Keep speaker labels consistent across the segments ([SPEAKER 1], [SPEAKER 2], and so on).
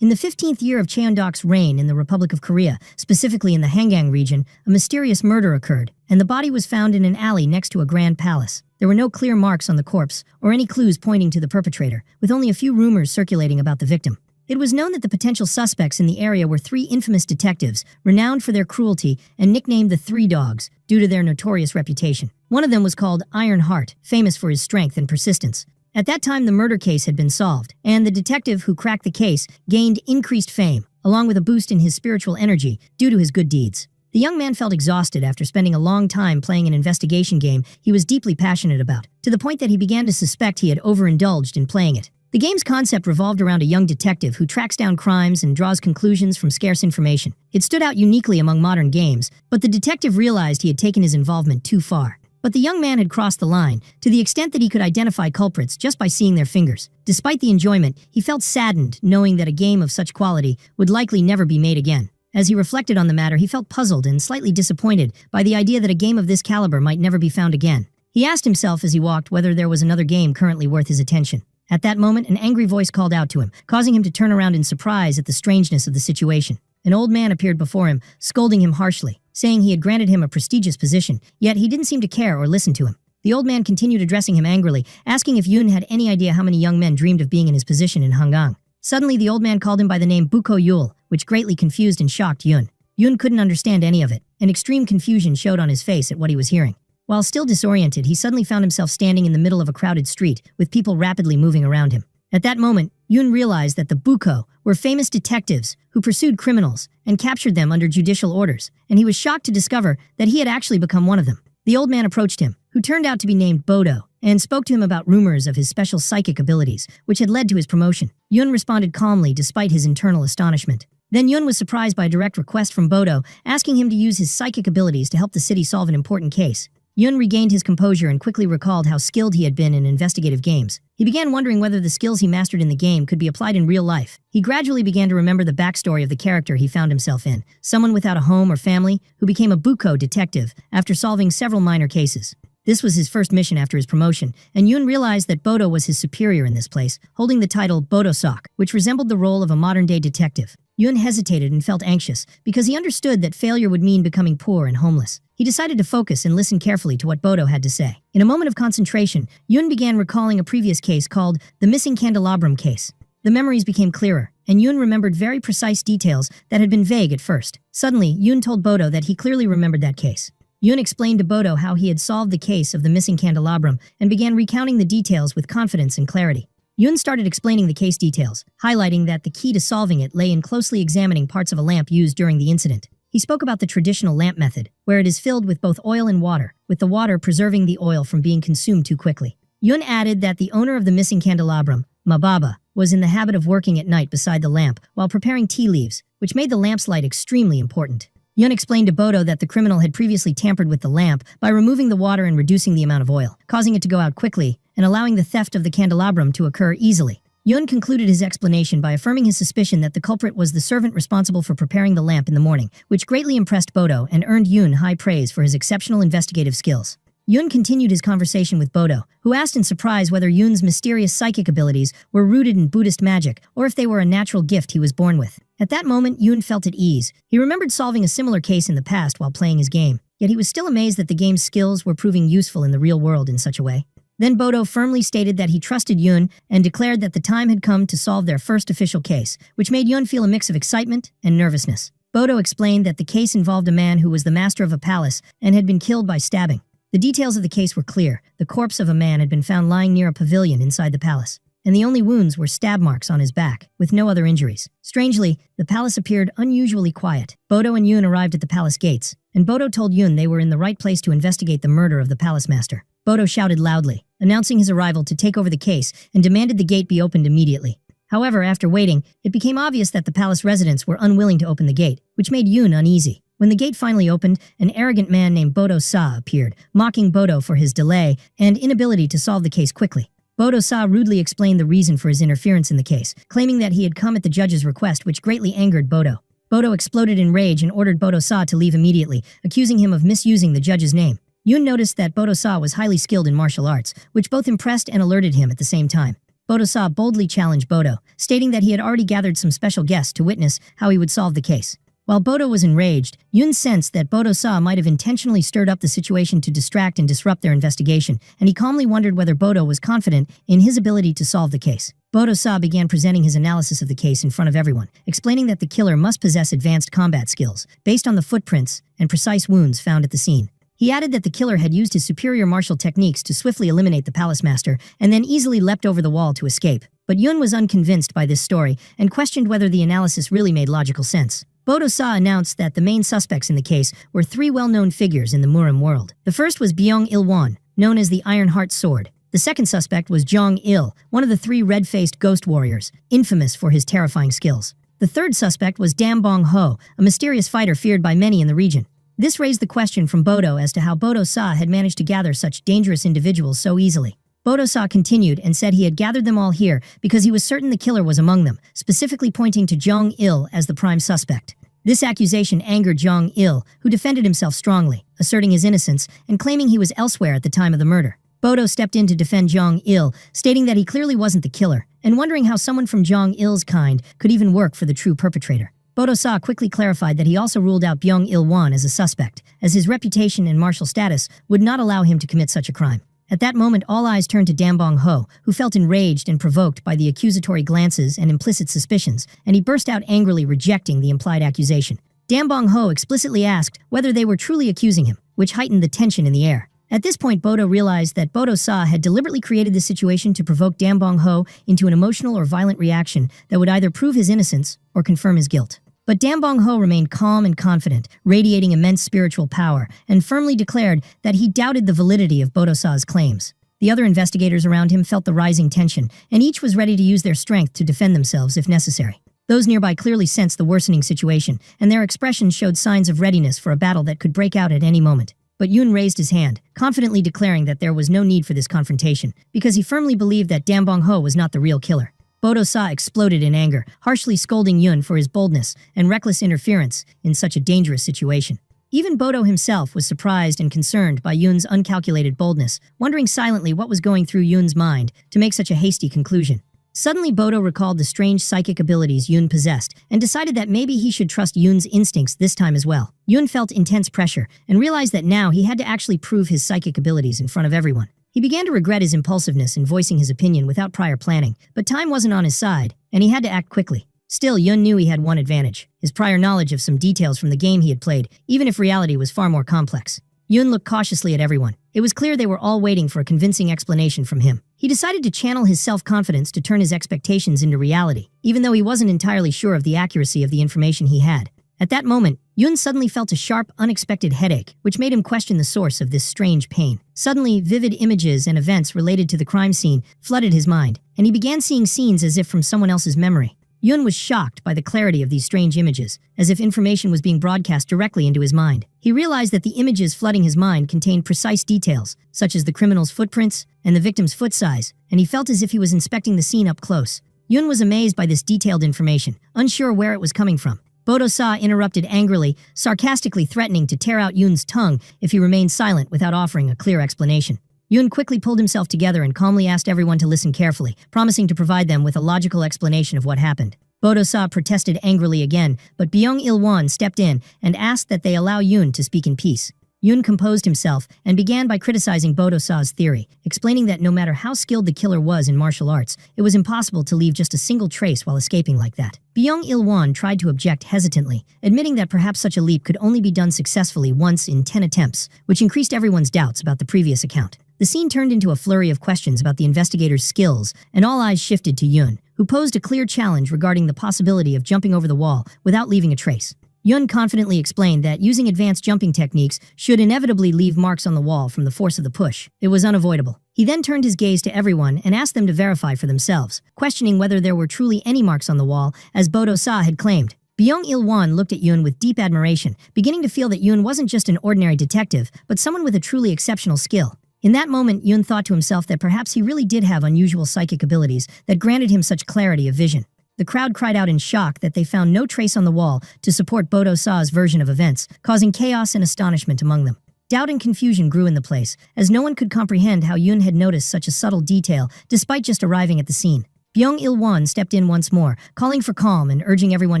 [SPEAKER 1] In the 15th year of Cheondok's reign in the Republic of Korea, specifically in the Hangang region, a mysterious murder occurred, and the body was found in an alley next to a grand palace. There were no clear marks on the corpse, or any clues pointing to the perpetrator, with only a few rumors circulating about the victim. It was known that the potential suspects in the area were three infamous detectives, renowned for their cruelty and nicknamed the Three Dogs, due to their notorious reputation. One of them was called Iron Heart, famous for his strength and persistence. At that time, the murder case had been solved, and the detective who cracked the case gained increased fame, along with a boost in his spiritual energy due to his good deeds. The young man felt exhausted after spending a long time playing an investigation game he was deeply passionate about, to the point that he began to suspect he had overindulged in playing it. The game's concept revolved around a young detective who tracks down crimes and draws conclusions from scarce information. It stood out uniquely among modern games, but the detective realized he had taken his involvement too far. But the young man had crossed the line, to the extent that he could identify culprits just by seeing their fingers. Despite the enjoyment, he felt saddened knowing that a game of such quality would likely never be made again. As he reflected on the matter, he felt puzzled and slightly disappointed by the idea that a game of this caliber might never be found again. He asked himself as he walked whether there was another game currently worth his attention. At that moment, an angry voice called out to him, causing him to turn around in surprise at the strangeness of the situation. An old man appeared before him, scolding him harshly, saying he had granted him a prestigious position, yet he didn't seem to care or listen to him. The old man continued addressing him angrily, asking if Yoon had any idea how many young men dreamed of being in his position in Hangang. Suddenly, the old man called him by the name Buko Yul, which greatly confused and shocked Yoon. Yoon couldn't understand any of it, and extreme confusion showed on his face at what he was hearing. While still disoriented, he suddenly found himself standing in the middle of a crowded street, with people rapidly moving around him. At that moment, Yoon realized that the Buko were famous detectives who pursued criminals and captured them under judicial orders, and he was shocked to discover that he had actually become one of them. The old man approached him, who turned out to be named Bodo, and spoke to him about rumors of his special psychic abilities, which had led to his promotion. Yoon responded calmly despite his internal astonishment. Then Yoon was surprised by a direct request from Bodo, asking him to use his psychic abilities to help the city solve an important case. Yoon regained his composure and quickly recalled how skilled he had been in investigative games. He began wondering whether the skills he mastered in the game could be applied in real life. He gradually began to remember the backstory of the character he found himself in, someone without a home or family who became a Buko detective after solving several minor cases. This was his first mission after his promotion, and Yoon realized that Bodo was his superior in this place, holding the title Bodo-sok, which resembled the role of a modern-day detective. Yoon hesitated and felt anxious, because he understood that failure would mean becoming poor and homeless. He decided to focus and listen carefully to what Bodo had to say. In a moment of concentration, Yoon began recalling a previous case called the missing candelabrum case. The memories became clearer, and Yoon remembered very precise details that had been vague at first. Suddenly, Yoon told Bodo that he clearly remembered that case. Yoon explained to Bodo how he had solved the case of the missing candelabrum and began recounting the details with confidence and clarity. Yoon started explaining the case details, highlighting that the key to solving it lay in closely examining parts of a lamp used during the incident. He spoke about the traditional lamp method, where it is filled with both oil and water, with the water preserving the oil from being consumed too quickly. Yoon added that the owner of the missing candelabrum, Mababa, was in the habit of working at night beside the lamp while preparing tea leaves, which made the lamp's light extremely important. Yoon explained to Bodo that the criminal had previously tampered with the lamp by removing the water and reducing the amount of oil, causing it to go out quickly and allowing the theft of the candelabrum to occur easily. Yoon concluded his explanation by affirming his suspicion that the culprit was the servant responsible for preparing the lamp in the morning, which greatly impressed Bodo and earned Yoon high praise for his exceptional investigative skills. Yoon continued his conversation with Bodo, who asked in surprise whether Yoon's mysterious psychic abilities were rooted in Buddhist magic or if they were a natural gift he was born with. At that moment, Yoon felt at ease. He remembered solving a similar case in the past while playing his game, yet he was still amazed that the game's skills were proving useful in the real world in such a way. Then Bodo firmly stated that he trusted Yoon and declared that the time had come to solve their first official case, which made Yoon feel a mix of excitement and nervousness. Bodo explained that the case involved a man who was the master of a palace and had been killed by stabbing. The details of the case were clear. The corpse of a man had been found lying near a pavilion inside the palace, and the only wounds were stab marks on his back, with no other injuries. Strangely, the palace appeared unusually quiet. Bodo and Yoon arrived at the palace gates, and Bodo told Yoon they were in the right place to investigate the murder of the palace master. Bodo shouted loudly, announcing his arrival to take over the case and demanded the gate be opened immediately. However, after waiting, it became obvious that the palace residents were unwilling to open the gate, which made Yoon uneasy. When the gate finally opened, an arrogant man named Bodo Sa appeared, mocking Bodo for his delay and inability to solve the case quickly. Bodo Sa rudely explained the reason for his interference in the case, claiming that he had come at the judge's request, which greatly angered Bodo. Bodo exploded in rage and ordered Bodo Sa to leave immediately, accusing him of misusing the judge's name. Yoon noticed that Bodo Sa was highly skilled in martial arts, which both impressed and alerted him at the same time. Bodo-sa boldly challenged Bodo, stating that he had already gathered some special guests to witness how he would solve the case. While Bodo was enraged, Yun sensed that Bodo-sa might have intentionally stirred up the situation to distract and disrupt their investigation, and he calmly wondered whether Bodo was confident in his ability to solve the case. Bodo-sa began presenting his analysis of the case in front of everyone, explaining that the killer must possess advanced combat skills, based on the footprints and precise wounds found at the scene. He added that the killer had used his superior martial techniques to swiftly eliminate the palace master and then easily leapt over the wall to escape. But Yun was unconvinced by this story and questioned whether the analysis really made logical sense. Bodo-sa announced that the main suspects in the case were three well-known figures in the Murim world. The first was Byung-il-won, known as the Iron Heart Sword. The second suspect was Jong-il, one of the three red-faced ghost warriors, infamous for his terrifying skills. The third suspect was Dambong-ho, a mysterious fighter feared by many in the region. This raised the question from Bodo as to how Bodo-sa had managed to gather such dangerous individuals so easily. Bodo-sa continued and said he had gathered them all here because he was certain the killer was among them, specifically pointing to Jong-il as the prime suspect. This accusation angered Jong-il, who defended himself strongly, asserting his innocence and claiming he was elsewhere at the time of the murder. Bodo stepped in to defend Jong-il, stating that he clearly wasn't the killer, and wondering how someone from Jong-il's kind could even work for the true perpetrator. Bodo-sa quickly clarified that he also ruled out Byung-il-won as a suspect, as his reputation and martial status would not allow him to commit such a crime. At that moment, all eyes turned to Dambong-ho, who felt enraged and provoked by the accusatory glances and implicit suspicions, and he burst out angrily rejecting the implied accusation. Dambong-ho explicitly asked whether they were truly accusing him, which heightened the tension in the air. At this point, Bodo realized that Bodo-sa had deliberately created the situation to provoke Dambong-ho into an emotional or violent reaction that would either prove his innocence or confirm his guilt. But Dambong-ho remained calm and confident, radiating immense spiritual power, and firmly declared that he doubted the validity of Bodo-sa's claims. The other investigators around him felt the rising tension, and each was ready to use their strength to defend themselves if necessary. Those nearby clearly sensed the worsening situation, and their expressions showed signs of readiness for a battle that could break out at any moment. But Yun raised his hand, confidently declaring that there was no need for this confrontation, because he firmly believed that Dambong-ho was not the real killer. Bodo-sa exploded in anger, harshly scolding Yun for his boldness and reckless interference in such a dangerous situation. Even Bodo himself was surprised and concerned by Yun's uncalculated boldness, wondering silently what was going through Yun's mind to make such a hasty conclusion. Suddenly, Bodo recalled the strange psychic abilities Yun possessed and decided that maybe he should trust Yun's instincts this time as well. Yun felt intense pressure and realized that now he had to actually prove his psychic abilities in front of everyone. He began to regret his impulsiveness in voicing his opinion without prior planning, but time wasn't on his side, and he had to act quickly. Still, Yun knew he had one advantage: his prior knowledge of some details from the game he had played, even if reality was far more complex. Yun looked cautiously at everyone. It was clear they were all waiting for a convincing explanation from him. He decided to channel his self-confidence to turn his expectations into reality, even though he wasn't entirely sure of the accuracy of the information he had. At that moment, Yun suddenly felt a sharp, unexpected headache, which made him question the source of this strange pain. Suddenly, vivid images and events related to the crime scene flooded his mind, and he began seeing scenes as if from someone else's memory. Yun was shocked by the clarity of these strange images, as if information was being broadcast directly into his mind. He realized that the images flooding his mind contained precise details, such as the criminal's footprints and the victim's foot size, and he felt as if he was inspecting the scene up close. Yun was amazed by this detailed information, unsure where it was coming from. Bodo-sa interrupted angrily, sarcastically threatening to tear out Yun's tongue if he remained silent without offering a clear explanation. Yun quickly pulled himself together and calmly asked everyone to listen carefully, promising to provide them with a logical explanation of what happened. Bodo-sa protested angrily again, but Byung-il-won stepped in and asked that they allow Yun to speak in peace. Yun composed himself and began by criticizing Bodo-sa's theory, explaining that no matter how skilled the killer was in martial arts, it was impossible to leave just a single trace while escaping like that. Byung-il-won tried to object hesitantly, admitting that perhaps such a leap could only be done successfully once in 10 attempts, which increased everyone's doubts about the previous account. The scene turned into a flurry of questions about the investigator's skills, and all eyes shifted to Yun, who posed a clear challenge regarding the possibility of jumping over the wall without leaving a trace. Yun confidently explained that using advanced jumping techniques should inevitably leave marks on the wall from the force of the push. It was unavoidable. He then turned his gaze to everyone and asked them to verify for themselves, questioning whether there were truly any marks on the wall, as Bodo-sa had claimed. Byung-il-won looked at Yun with deep admiration, beginning to feel that Yun wasn't just an ordinary detective, but someone with a truly exceptional skill. In that moment, Yun thought to himself that perhaps he really did have unusual psychic abilities that granted him such clarity of vision. The crowd cried out in shock that they found no trace on the wall to support Bodo-sa's version of events, causing chaos and astonishment among them. Doubt and confusion grew in the place, as no one could comprehend how Yun had noticed such a subtle detail despite just arriving at the scene. Byung-il-won stepped in once more, calling for calm and urging everyone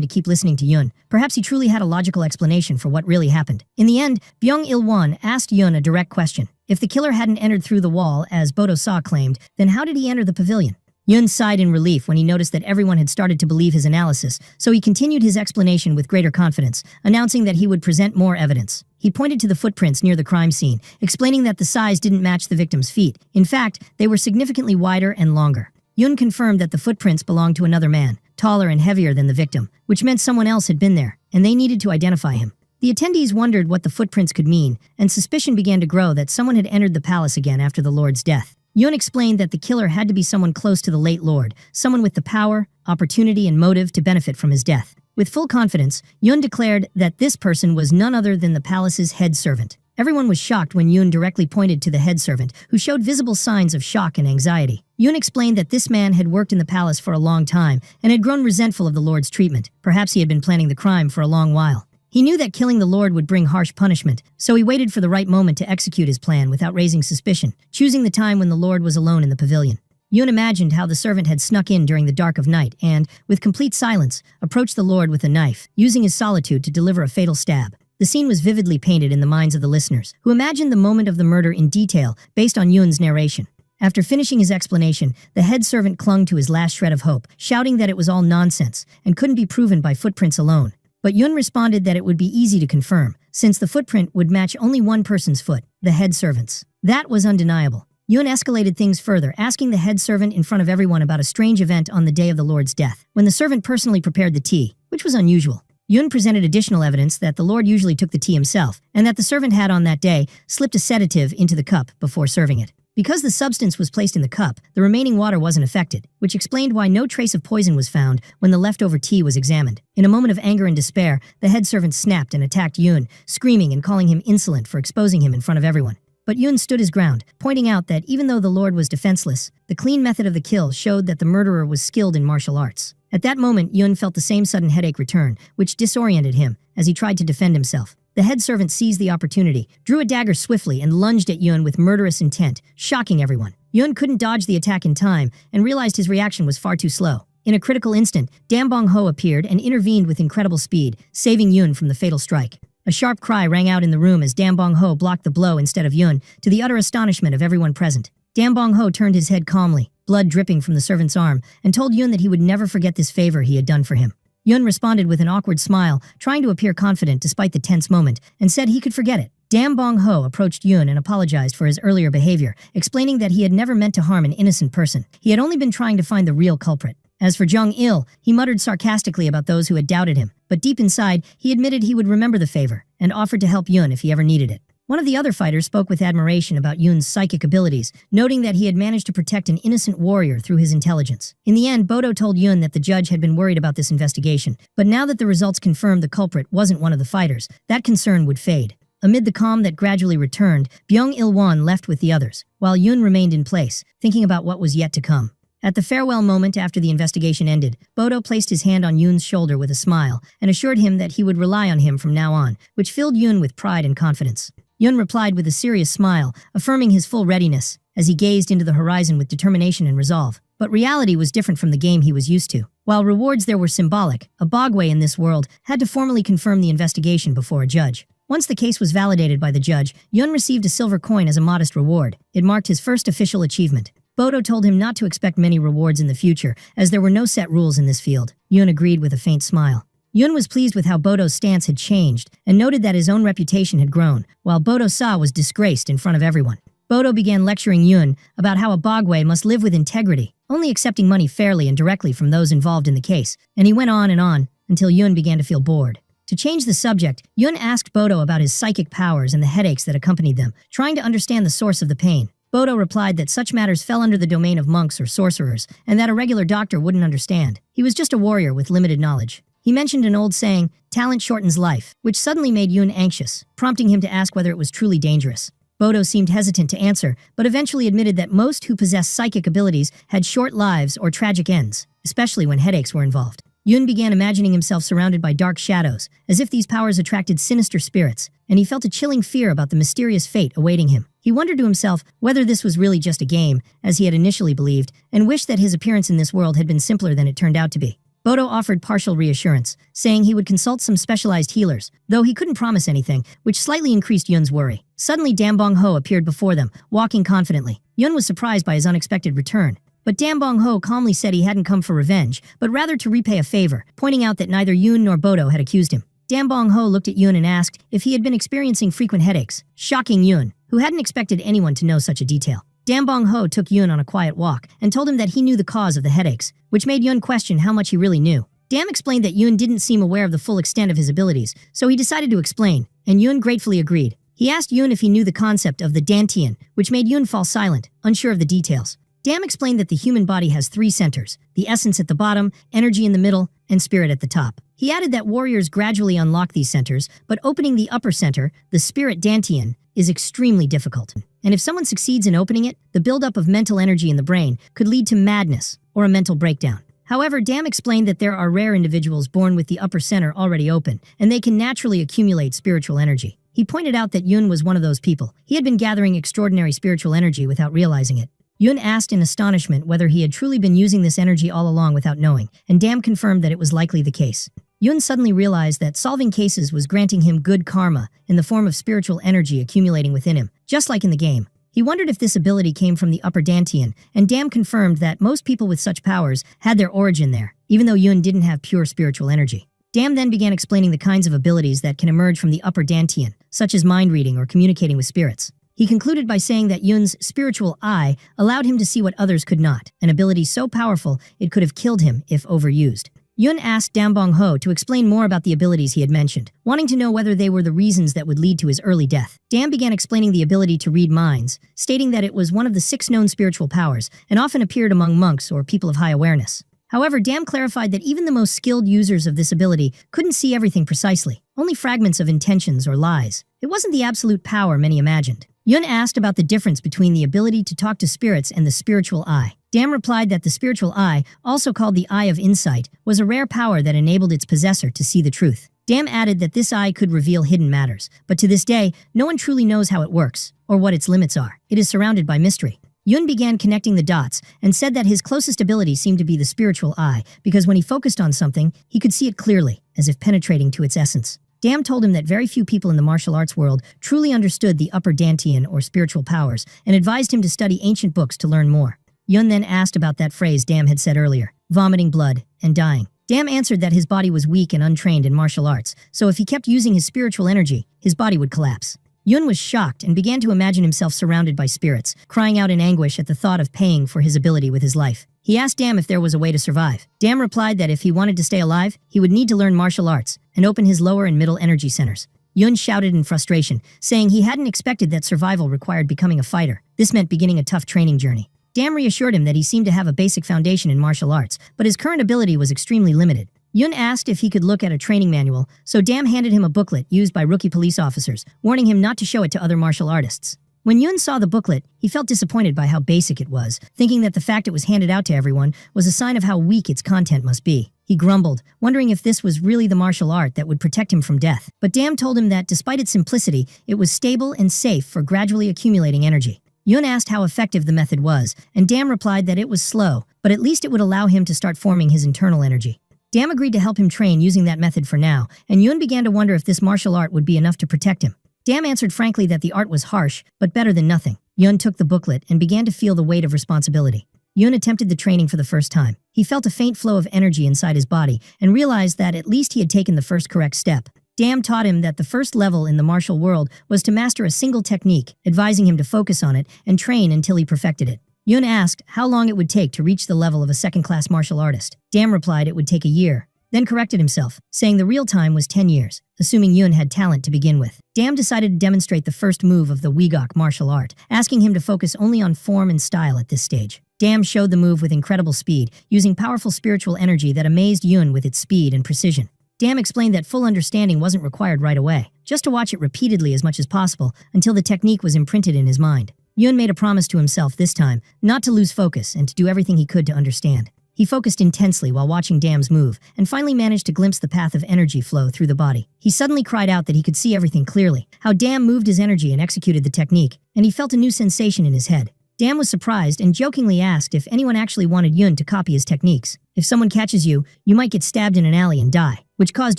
[SPEAKER 1] to keep listening to Yun. Perhaps he truly had a logical explanation for what really happened. In the end, Byung-il-won asked Yun a direct question. If the killer hadn't entered through the wall, as Bodo-sa claimed, then how did he enter the pavilion? Yun sighed in relief when he noticed that everyone had started to believe his analysis, so he continued his explanation with greater confidence, announcing that he would present more evidence. He pointed to the footprints near the crime scene, explaining that the size didn't match the victim's feet. In fact, they were significantly wider and longer. Yun confirmed that the footprints belonged to another man, taller and heavier than the victim, which meant someone else had been there, and they needed to identify him. The attendees wondered what the footprints could mean, and suspicion began to grow that someone had entered the palace again after the Lord's death. Yun explained that the killer had to be someone close to the late Lord, someone with the power, opportunity, and motive to benefit from his death. With full confidence, Yun declared that this person was none other than the palace's head servant. Everyone was shocked when Yun directly pointed to the head servant, who showed visible signs of shock and anxiety. Yun explained that this man had worked in the palace for a long time and had grown resentful of the Lord's treatment. Perhaps he had been planning the crime for a long while. He knew that killing the Lord would bring harsh punishment, so he waited for the right moment to execute his plan without raising suspicion, choosing the time when the Lord was alone in the pavilion. Yun imagined how the servant had snuck in during the dark of night and, with complete silence, approached the Lord with a knife, using his solitude to deliver a fatal stab. The scene was vividly painted in the minds of the listeners, who imagined the moment of the murder in detail based on Yun's narration. After finishing his explanation, the head servant clung to his last shred of hope, shouting that it was all nonsense and couldn't be proven by footprints alone. But Yun responded that it would be easy to confirm, since the footprint would match only one person's foot, the head servant's. That was undeniable. Yun escalated things further, asking the head servant in front of everyone about a strange event on the day of the Lord's death, when the servant personally prepared the tea, which was unusual. Yun presented additional evidence that the Lord usually took the tea himself, and that the servant had on that day slipped a sedative into the cup before serving it. Because the substance was placed in the cup, the remaining water wasn't affected, which explained why no trace of poison was found when the leftover tea was examined. In a moment of anger and despair, the head servant snapped and attacked Yun, screaming and calling him insolent for exposing him in front of everyone. But Yun stood his ground, pointing out that even though the Lord was defenseless, the clean method of the kill showed that the murderer was skilled in martial arts. At that moment, Yun felt the same sudden headache return, which disoriented him as he tried to defend himself. The head servant seized the opportunity, drew a dagger swiftly, and lunged at Yun with murderous intent, shocking everyone. Yun couldn't dodge the attack in time and realized his reaction was far too slow. In a critical instant, Dambong-ho appeared and intervened with incredible speed, saving Yun from the fatal strike. A sharp cry rang out in the room as Dambong-ho blocked the blow instead of Yun, to the utter astonishment of everyone present. Dambong-ho turned his head calmly, blood dripping from the servant's arm, and told Yun that he would never forget this favor he had done for him. Yun responded with an awkward smile, trying to appear confident despite the tense moment, and said he could forget it. Dambong-ho approached Yun and apologized for his earlier behavior, explaining that he had never meant to harm an innocent person. He had only been trying to find the real culprit. As for Jung-il, he muttered sarcastically about those who had doubted him, but deep inside, he admitted he would remember the favor, and offered to help Yun if he ever needed it. One of the other fighters spoke with admiration about Yun's psychic abilities, noting that he had managed to protect an innocent warrior through his intelligence. In the end, Bodo told Yun that the judge had been worried about this investigation, but now that the results confirmed the culprit wasn't one of the fighters, that concern would fade. Amid the calm that gradually returned, Byung-il-won left with the others, while Yun remained in place, thinking about what was yet to come. At the farewell moment after the investigation ended, Bodo placed his hand on Yun's shoulder with a smile and assured him that he would rely on him from now on, which filled Yun with pride and confidence. Yun replied with a serious smile, affirming his full readiness, as he gazed into the horizon with determination and resolve. But reality was different from the game he was used to. While rewards there were symbolic, a Bogway in this world had to formally confirm the investigation before a judge. Once the case was validated by the judge, Yun received a silver coin as a modest reward. It marked his first official achievement. Bodo told him not to expect many rewards in the future, as there were no set rules in this field. Yun agreed with a faint smile. Yun was pleased with how Bodo's stance had changed and noted that his own reputation had grown, while Bodo-sa was disgraced in front of everyone. Bodo began lecturing Yun about how a Bogway must live with integrity, only accepting money fairly and directly from those involved in the case, and he went on and on until Yun began to feel bored. To change the subject, Yun asked Bodo about his psychic powers and the headaches that accompanied them, trying to understand the source of the pain. Bodo replied that such matters fell under the domain of monks or sorcerers, and that a regular doctor wouldn't understand. He was just a warrior with limited knowledge. He mentioned an old saying, "Talent shortens life," which suddenly made Yun anxious, prompting him to ask whether it was truly dangerous. Bodo seemed hesitant to answer, but eventually admitted that most who possessed psychic abilities had short lives or tragic ends, especially when headaches were involved. Yun began imagining himself surrounded by dark shadows, as if these powers attracted sinister spirits, and he felt a chilling fear about the mysterious fate awaiting him. He wondered to himself whether this was really just a game, as he had initially believed, and wished that his appearance in this world had been simpler than it turned out to be. Bodo offered partial reassurance, saying he would consult some specialized healers, though he couldn't promise anything, which slightly increased Yun's worry. Suddenly Dambong Ho appeared before them, walking confidently. Yun was surprised by his unexpected return. But Dambong Ho calmly said he hadn't come for revenge, but rather to repay a favor, pointing out that neither Yun nor Bodo had accused him. Dambong Ho looked at Yun and asked if he had been experiencing frequent headaches, shocking Yun, who hadn't expected anyone to know such a detail. Dambong Ho took Yun on a quiet walk and told him that he knew the cause of the headaches, which made Yun question how much he really knew. Dam explained that Yun didn't seem aware of the full extent of his abilities, so he decided to explain, and Yun gratefully agreed. He asked Yun if he knew the concept of the Dantian, which made Yun fall silent, unsure of the details. Dam explained that the human body has 3 centers, the essence at the bottom, energy in the middle, and spirit at the top. He added that warriors gradually unlock these centers, but opening the upper center, the spirit Dantian, is extremely difficult. And if someone succeeds in opening it, the buildup of mental energy in the brain could lead to madness or a mental breakdown. However, Dam explained that there are rare individuals born with the upper center already open, and they can naturally accumulate spiritual energy. He pointed out that Yun was one of those people. He had been gathering extraordinary spiritual energy without realizing it. Yun asked in astonishment whether he had truly been using this energy all along without knowing, and Dam confirmed that it was likely the case. Yun suddenly realized that solving cases was granting him good karma in the form of spiritual energy accumulating within him, just like in the game. He wondered if this ability came from the upper Dantian, and Dam confirmed that most people with such powers had their origin there, even though Yun didn't have pure spiritual energy. Dam then began explaining the kinds of abilities that can emerge from the upper Dantian, such as mind reading or communicating with spirits. He concluded by saying that Yun's spiritual eye allowed him to see what others could not, an ability so powerful it could have killed him if overused. Yun asked Dambong Ho to explain more about the abilities he had mentioned, wanting to know whether they were the reasons that would lead to his early death. Dam began explaining the ability to read minds, stating that it was one of the 6 known spiritual powers and often appeared among monks or people of high awareness. However, Dam clarified that even the most skilled users of this ability couldn't see everything precisely, only fragments of intentions or lies. It wasn't the absolute power many imagined. Yun asked about the difference between the ability to talk to spirits and the spiritual eye. Dam replied that the spiritual eye, also called the Eye of Insight, was a rare power that enabled its possessor to see the truth. Dam added that this eye could reveal hidden matters, but to this day, no one truly knows how it works, or what its limits are. It is surrounded by mystery. Yun began connecting the dots and said that his closest ability seemed to be the spiritual eye, because when he focused on something, he could see it clearly, as if penetrating to its essence. Dam told him that very few people in the martial arts world truly understood the upper Dantian or spiritual powers, and advised him to study ancient books to learn more. Yun then asked about that phrase Dam had said earlier, vomiting blood and dying. Dam answered that his body was weak and untrained in martial arts, so if he kept using his spiritual energy, his body would collapse. Yun was shocked and began to imagine himself surrounded by spirits, crying out in anguish at the thought of paying for his ability with his life. He asked Dam if there was a way to survive. Dam replied that if he wanted to stay alive, he would need to learn martial arts and open his lower and middle energy centers. Yun shouted in frustration, saying he hadn't expected that survival required becoming a fighter. This meant beginning a tough training journey. Dam reassured him that he seemed to have a basic foundation in martial arts, but his current ability was extremely limited. Yun asked if he could look at a training manual, so Dam handed him a booklet used by rookie police officers, warning him not to show it to other martial artists. When Yun saw the booklet, he felt disappointed by how basic it was, thinking that the fact it was handed out to everyone was a sign of how weak its content must be. He grumbled, wondering if this was really the martial art that would protect him from death. But Dam told him that despite its simplicity, it was stable and safe for gradually accumulating energy. Yun asked how effective the method was, and Dam replied that it was slow, but at least it would allow him to start forming his internal energy. Dam agreed to help him train using that method for now, and Yun began to wonder if this martial art would be enough to protect him. Dam answered frankly that the art was harsh, but better than nothing. Yun took the booklet and began to feel the weight of responsibility. Yun attempted the training for the first time. He felt a faint flow of energy inside his body and realized that at least he had taken the first correct step. Dam taught him that the first level in the martial world was to master a single technique, advising him to focus on it and train until he perfected it. Yun asked how long it would take to reach the level of a second-class martial artist. Dam replied it would take a year, then corrected himself, saying the real time was 10 years, assuming Yun had talent to begin with. Dam decided to demonstrate the first move of the Wigok martial art, asking him to focus only on form and style at this stage. Dam showed the move with incredible speed, using powerful spiritual energy that amazed Yun with its speed and precision. Dam explained that full understanding wasn't required right away, just to watch it repeatedly as much as possible until the technique was imprinted in his mind. Yun made a promise to himself this time not to lose focus and to do everything he could to understand. He focused intensely while watching Dam's move, and finally managed to glimpse the path of energy flow through the body. He suddenly cried out that he could see everything clearly, how Dam moved his energy and executed the technique, and he felt a new sensation in his head. Dam was surprised and jokingly asked if anyone actually wanted Yun to copy his techniques. If someone catches you, you might get stabbed in an alley and die, which caused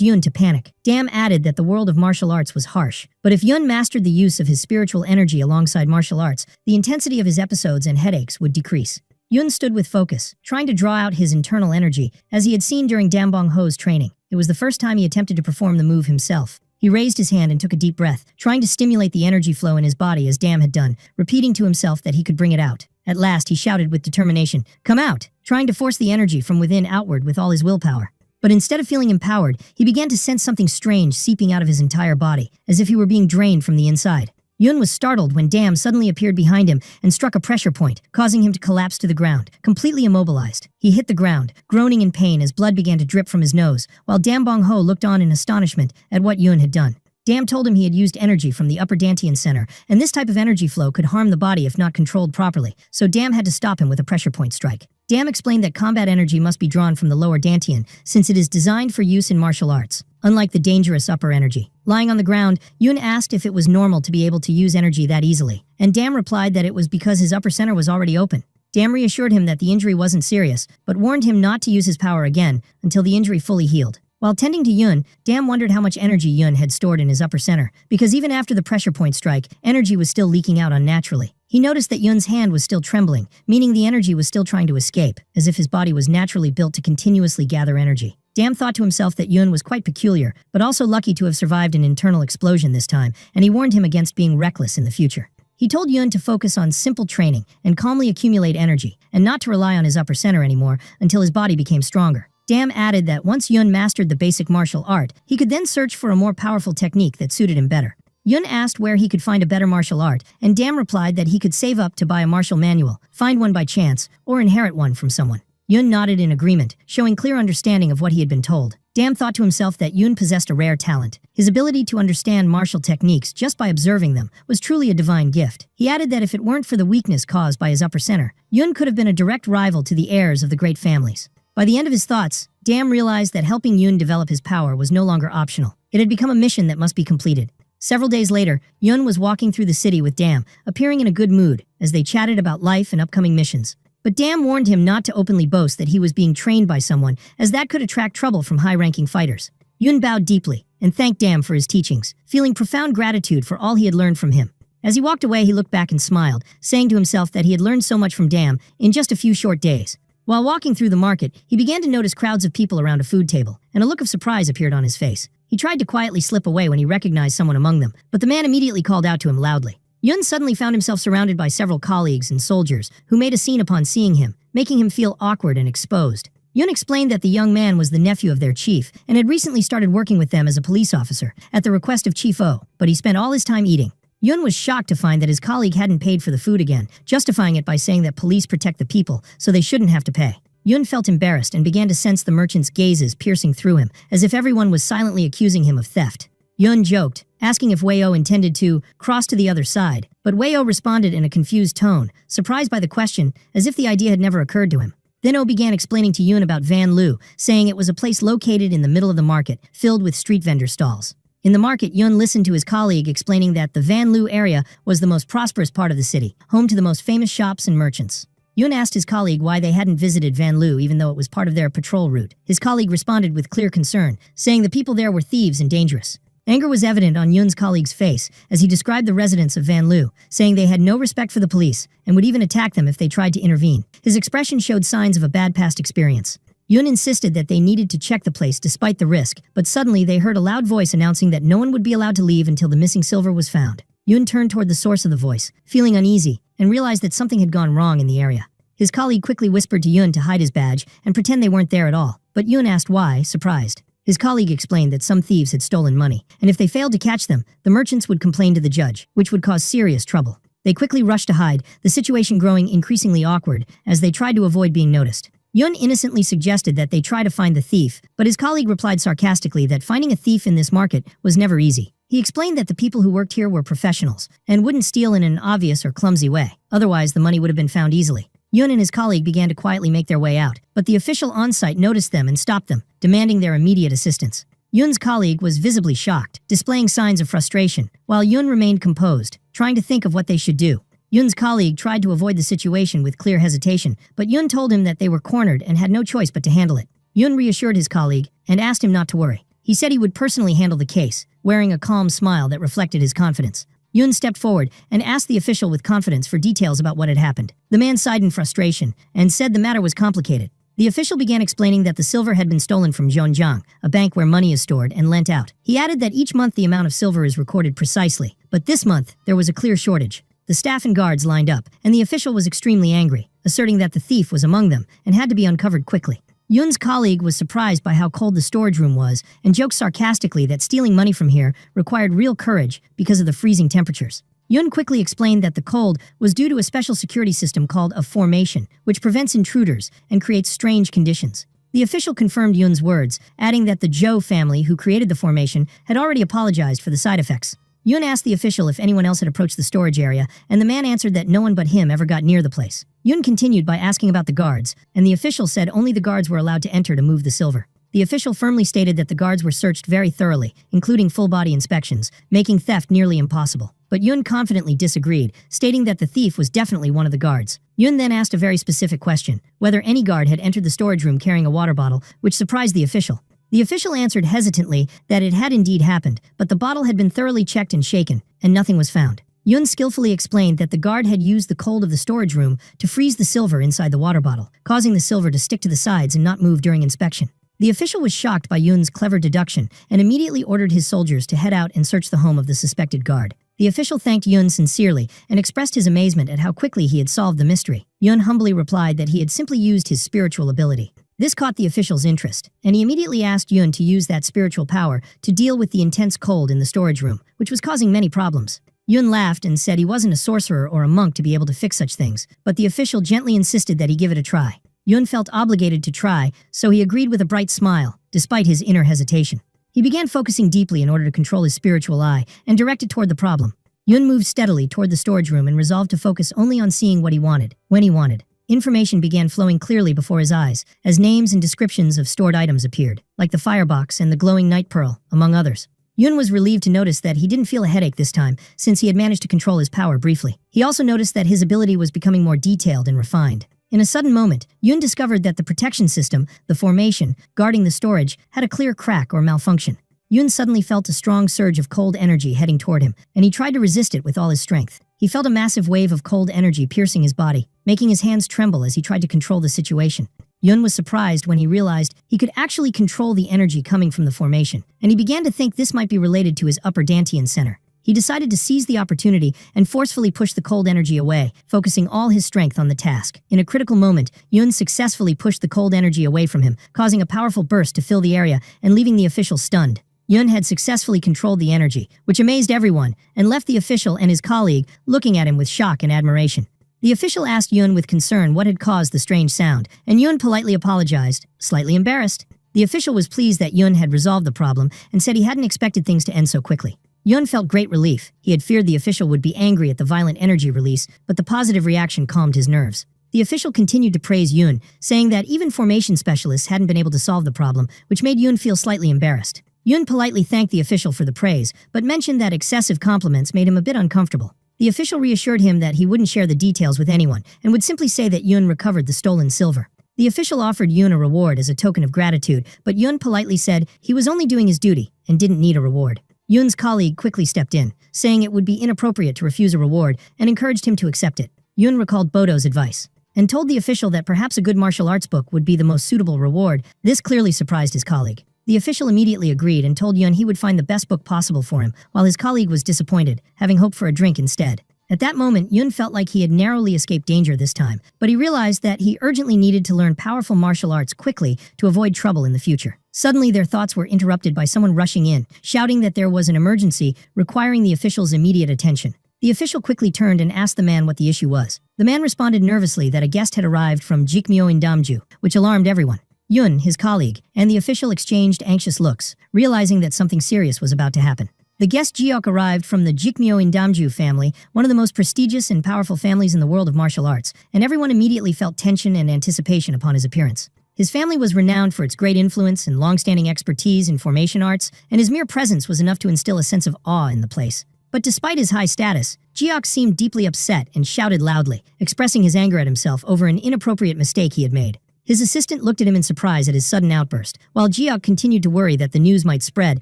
[SPEAKER 1] Yun to panic. Dam added that the world of martial arts was harsh, but if Yun mastered the use of his spiritual energy alongside martial arts, the intensity of his episodes and headaches would decrease. Yun stood with focus, trying to draw out his internal energy, as he had seen during Dam Bong Ho's training. It was the first time he attempted to perform the move himself. He raised his hand and took a deep breath, trying to stimulate the energy flow in his body as Dam had done, repeating to himself that he could bring it out. At last, he shouted with determination, "Come out!" trying to force the energy from within outward with all his willpower. But instead of feeling empowered, he began to sense something strange seeping out of his entire body, as if he were being drained from the inside. Yun was startled when Dam suddenly appeared behind him and struck a pressure point, causing him to collapse to the ground, completely immobilized. He hit the ground, groaning in pain as blood began to drip from his nose, while Dam Bong Ho looked on in astonishment at what Yun had done. Dam told him he had used energy from the upper Dantian center, and this type of energy flow could harm the body if not controlled properly, so Dam had to stop him with a pressure point strike. Dam explained that combat energy must be drawn from the lower Dantian, since it is designed for use in martial arts, unlike the dangerous upper energy. Lying on the ground, Yun asked if it was normal to be able to use energy that easily, and Dam replied that it was because his upper center was already open. Dam reassured him that the injury wasn't serious, but warned him not to use his power again until the injury fully healed. While tending to Yun, Dam wondered how much energy Yun had stored in his upper center, because even after the pressure point strike, energy was still leaking out unnaturally. He noticed that Yun's hand was still trembling, meaning the energy was still trying to escape, as if his body was naturally built to continuously gather energy. Dam thought to himself that Yun was quite peculiar, but also lucky to have survived an internal explosion this time, and he warned him against being reckless in the future. He told Yun to focus on simple training and calmly accumulate energy, and not to rely on his upper center anymore until his body became stronger. Dam added that once Yun mastered the basic martial art, he could then search for a more powerful technique that suited him better. Yun asked where he could find a better martial art, and Dam replied that he could save up to buy a martial manual, find one by chance, or inherit one from someone. Yun nodded in agreement, showing clear understanding of what he had been told. Dam thought to himself that Yun possessed a rare talent. His ability to understand martial techniques just by observing them was truly a divine gift. He added that if it weren't for the weakness caused by his upper center, Yun could have been a direct rival to the heirs of the great families. By the end of his thoughts, Dam realized that helping Yun develop his power was no longer optional. It had become a mission that must be completed. Several days later, Yun was walking through the city with Dam, appearing in a good mood, as they chatted about life and upcoming missions. But Dam warned him not to openly boast that he was being trained by someone, as that could attract trouble from high-ranking fighters. Yun bowed deeply and thanked Dam for his teachings, feeling profound gratitude for all he had learned from him. As he walked away, he looked back and smiled, saying to himself that he had learned so much from Dam in just a few short days. While walking through the market, he began to notice crowds of people around a food table, and a look of surprise appeared on his face. He tried to quietly slip away when he recognized someone among them, but the man immediately called out to him loudly. Yun suddenly found himself surrounded by several colleagues and soldiers who made a scene upon seeing him, making him feel awkward and exposed. Yun explained that the young man was the nephew of their chief and had recently started working with them as a police officer at the request of Chief O, but he spent all his time eating. Yun was shocked to find that his colleague hadn't paid for the food again, justifying it by saying that police protect the people, so they shouldn't have to pay. Yun felt embarrassed and began to sense the merchant's gazes piercing through him, as if everyone was silently accusing him of theft. Yun joked, asking if Wei-O intended to cross to the other side, but Wei-O responded in a confused tone, surprised by the question, as if the idea had never occurred to him. Then O began explaining to Yun about Van Lu, saying it was a place located in the middle of the market, filled with street vendor stalls. In the market, Yun listened to his colleague explaining that the Van Lu area was the most prosperous part of the city, home to the most famous shops and merchants. Yun asked his colleague why they hadn't visited Van Lu even though it was part of their patrol route. His colleague responded with clear concern, saying the people there were thieves and dangerous. Anger was evident on Yun's colleague's face as he described the residents of Van Lu, saying they had no respect for the police and would even attack them if they tried to intervene. His expression showed signs of a bad past experience. Yun insisted that they needed to check the place despite the risk, but suddenly they heard a loud voice announcing that no one would be allowed to leave until the missing silver was found. Yun turned toward the source of the voice, feeling uneasy, and realized that something had gone wrong in the area. His colleague quickly whispered to Yun to hide his badge and pretend they weren't there at all, but Yun asked why, surprised. His colleague explained that some thieves had stolen money, and if they failed to catch them, the merchants would complain to the judge, which would cause serious trouble. They quickly rushed to hide, the situation growing increasingly awkward as they tried to avoid being noticed. Yun innocently suggested that they try to find the thief, but his colleague replied sarcastically that finding a thief in this market was never easy. He explained that the people who worked here were professionals and wouldn't steal in an obvious or clumsy way, otherwise the money would have been found easily. Yun and his colleague began to quietly make their way out, but the official on-site noticed them and stopped them, demanding their immediate assistance. Yun's colleague was visibly shocked, displaying signs of frustration, while Yun remained composed, trying to think of what they should do. Yun's colleague tried to avoid the situation with clear hesitation, but Yun told him that they were cornered and had no choice but to handle it. Yun reassured his colleague and asked him not to worry. He said he would personally handle the case, wearing a calm smile that reflected his confidence. Yun stepped forward and asked the official with confidence for details about what had happened. The man sighed in frustration and said the matter was complicated. The official began explaining that the silver had been stolen from Zhonjiang, a bank where money is stored and lent out. He added that each month the amount of silver is recorded precisely, but this month there was a clear shortage. The staff and guards lined up, and the official was extremely angry, asserting that the thief was among them and had to be uncovered quickly. Yun's colleague was surprised by how cold the storage room was and joked sarcastically that stealing money from here required real courage because of the freezing temperatures. Yun quickly explained that the cold was due to a special security system called a formation, which prevents intruders and creates strange conditions. The official confirmed Yun's words, adding that the Zhou family who created the formation had already apologized for the side effects. Yun asked the official if anyone else had approached the storage area, and the man answered that no one but him ever got near the place. Yun continued by asking about the guards, and the official said only the guards were allowed to enter to move the silver. The official firmly stated that the guards were searched very thoroughly, including full-body inspections, making theft nearly impossible. But Yun confidently disagreed, stating that the thief was definitely one of the guards. Yun then asked a very specific question, whether any guard had entered the storage room carrying a water bottle, which surprised the official. The official answered hesitantly that it had indeed happened, but the bottle had been thoroughly checked and shaken, and nothing was found. Yun skillfully explained that the guard had used the cold of the storage room to freeze the silver inside the water bottle, causing the silver to stick to the sides and not move during inspection. The official was shocked by Yun's clever deduction and immediately ordered his soldiers to head out and search the home of the suspected guard. The official thanked Yun sincerely and expressed his amazement at how quickly he had solved the mystery. Yun humbly replied that he had simply used his spiritual ability. This caught the official's interest, and he immediately asked Yun to use that spiritual power to deal with the intense cold in the storage room, which was causing many problems. Yun laughed and said he wasn't a sorcerer or a monk to be able to fix such things, but the official gently insisted that he give it a try. Yun felt obligated to try, so he agreed with a bright smile, despite his inner hesitation. He began focusing deeply in order to control his spiritual eye and direct it toward the problem. Yun moved steadily toward the storage room and resolved to focus only on seeing what he wanted, when he wanted. Information began flowing clearly before his eyes, as names and descriptions of stored items appeared, like the firebox and the glowing night pearl, among others. Yun was relieved to notice that he didn't feel a headache this time, since he had managed to control his power briefly. He also noticed that his ability was becoming more detailed and refined. In a sudden moment, Yun discovered that the protection system, the formation, guarding the storage, had a clear crack or malfunction. Yun suddenly felt a strong surge of cold energy heading toward him, and he tried to resist it with all his strength. He felt a massive wave of cold energy piercing his body, making his hands tremble as he tried to control the situation. Yun was surprised when he realized he could actually control the energy coming from the formation, and he began to think this might be related to his upper Dantian center. He decided to seize the opportunity and forcefully push the cold energy away, focusing all his strength on the task. In a critical moment, Yun successfully pushed the cold energy away from him, causing a powerful burst to fill the area and leaving the official stunned. Yun had successfully controlled the energy, which amazed everyone, and left the official and his colleague looking at him with shock and admiration. The official asked Yun with concern what had caused the strange sound, and Yun politely apologized, slightly embarrassed. The official was pleased that Yun had resolved the problem and said he hadn't expected things to end so quickly. Yun felt great relief. He had feared the official would be angry at the violent energy release, but the positive reaction calmed his nerves. The official continued to praise Yun, saying that even formation specialists hadn't been able to solve the problem, which made Yun feel slightly embarrassed. Yun politely thanked the official for the praise, but mentioned that excessive compliments made him a bit uncomfortable. The official reassured him that he wouldn't share the details with anyone, and would simply say that Yun recovered the stolen silver. The official offered Yun a reward as a token of gratitude, but Yun politely said he was only doing his duty and didn't need a reward. Yun's colleague quickly stepped in, saying it would be inappropriate to refuse a reward, and encouraged him to accept it. Yun recalled Bodo's advice, and told the official that perhaps a good martial arts book would be the most suitable reward. This clearly surprised his colleague. The official immediately agreed and told Yun he would find the best book possible for him, while his colleague was disappointed, having hoped for a drink instead. At that moment, Yun felt like he had narrowly escaped danger this time, but he realized that he urgently needed to learn powerful martial arts quickly to avoid trouble in the future. Suddenly, their thoughts were interrupted by someone rushing in, shouting that there was an emergency requiring the official's immediate attention. The official quickly turned and asked the man what the issue was. The man responded nervously that a guest had arrived from Jikmyo Damju, which alarmed everyone. Yun, his colleague, and the official exchanged anxious looks, realizing that something serious was about to happen. The guest Jiok arrived from the Jikmyo Indamju family, one of the most prestigious and powerful families in the world of martial arts, and everyone immediately felt tension and anticipation upon his appearance. His family was renowned for its great influence and long-standing expertise in formation arts, and his mere presence was enough to instill a sense of awe in the place. But despite his high status, Jiok seemed deeply upset and shouted loudly, expressing his anger at himself over an inappropriate mistake he had made. His assistant looked at him in surprise at his sudden outburst, while Jiok continued to worry that the news might spread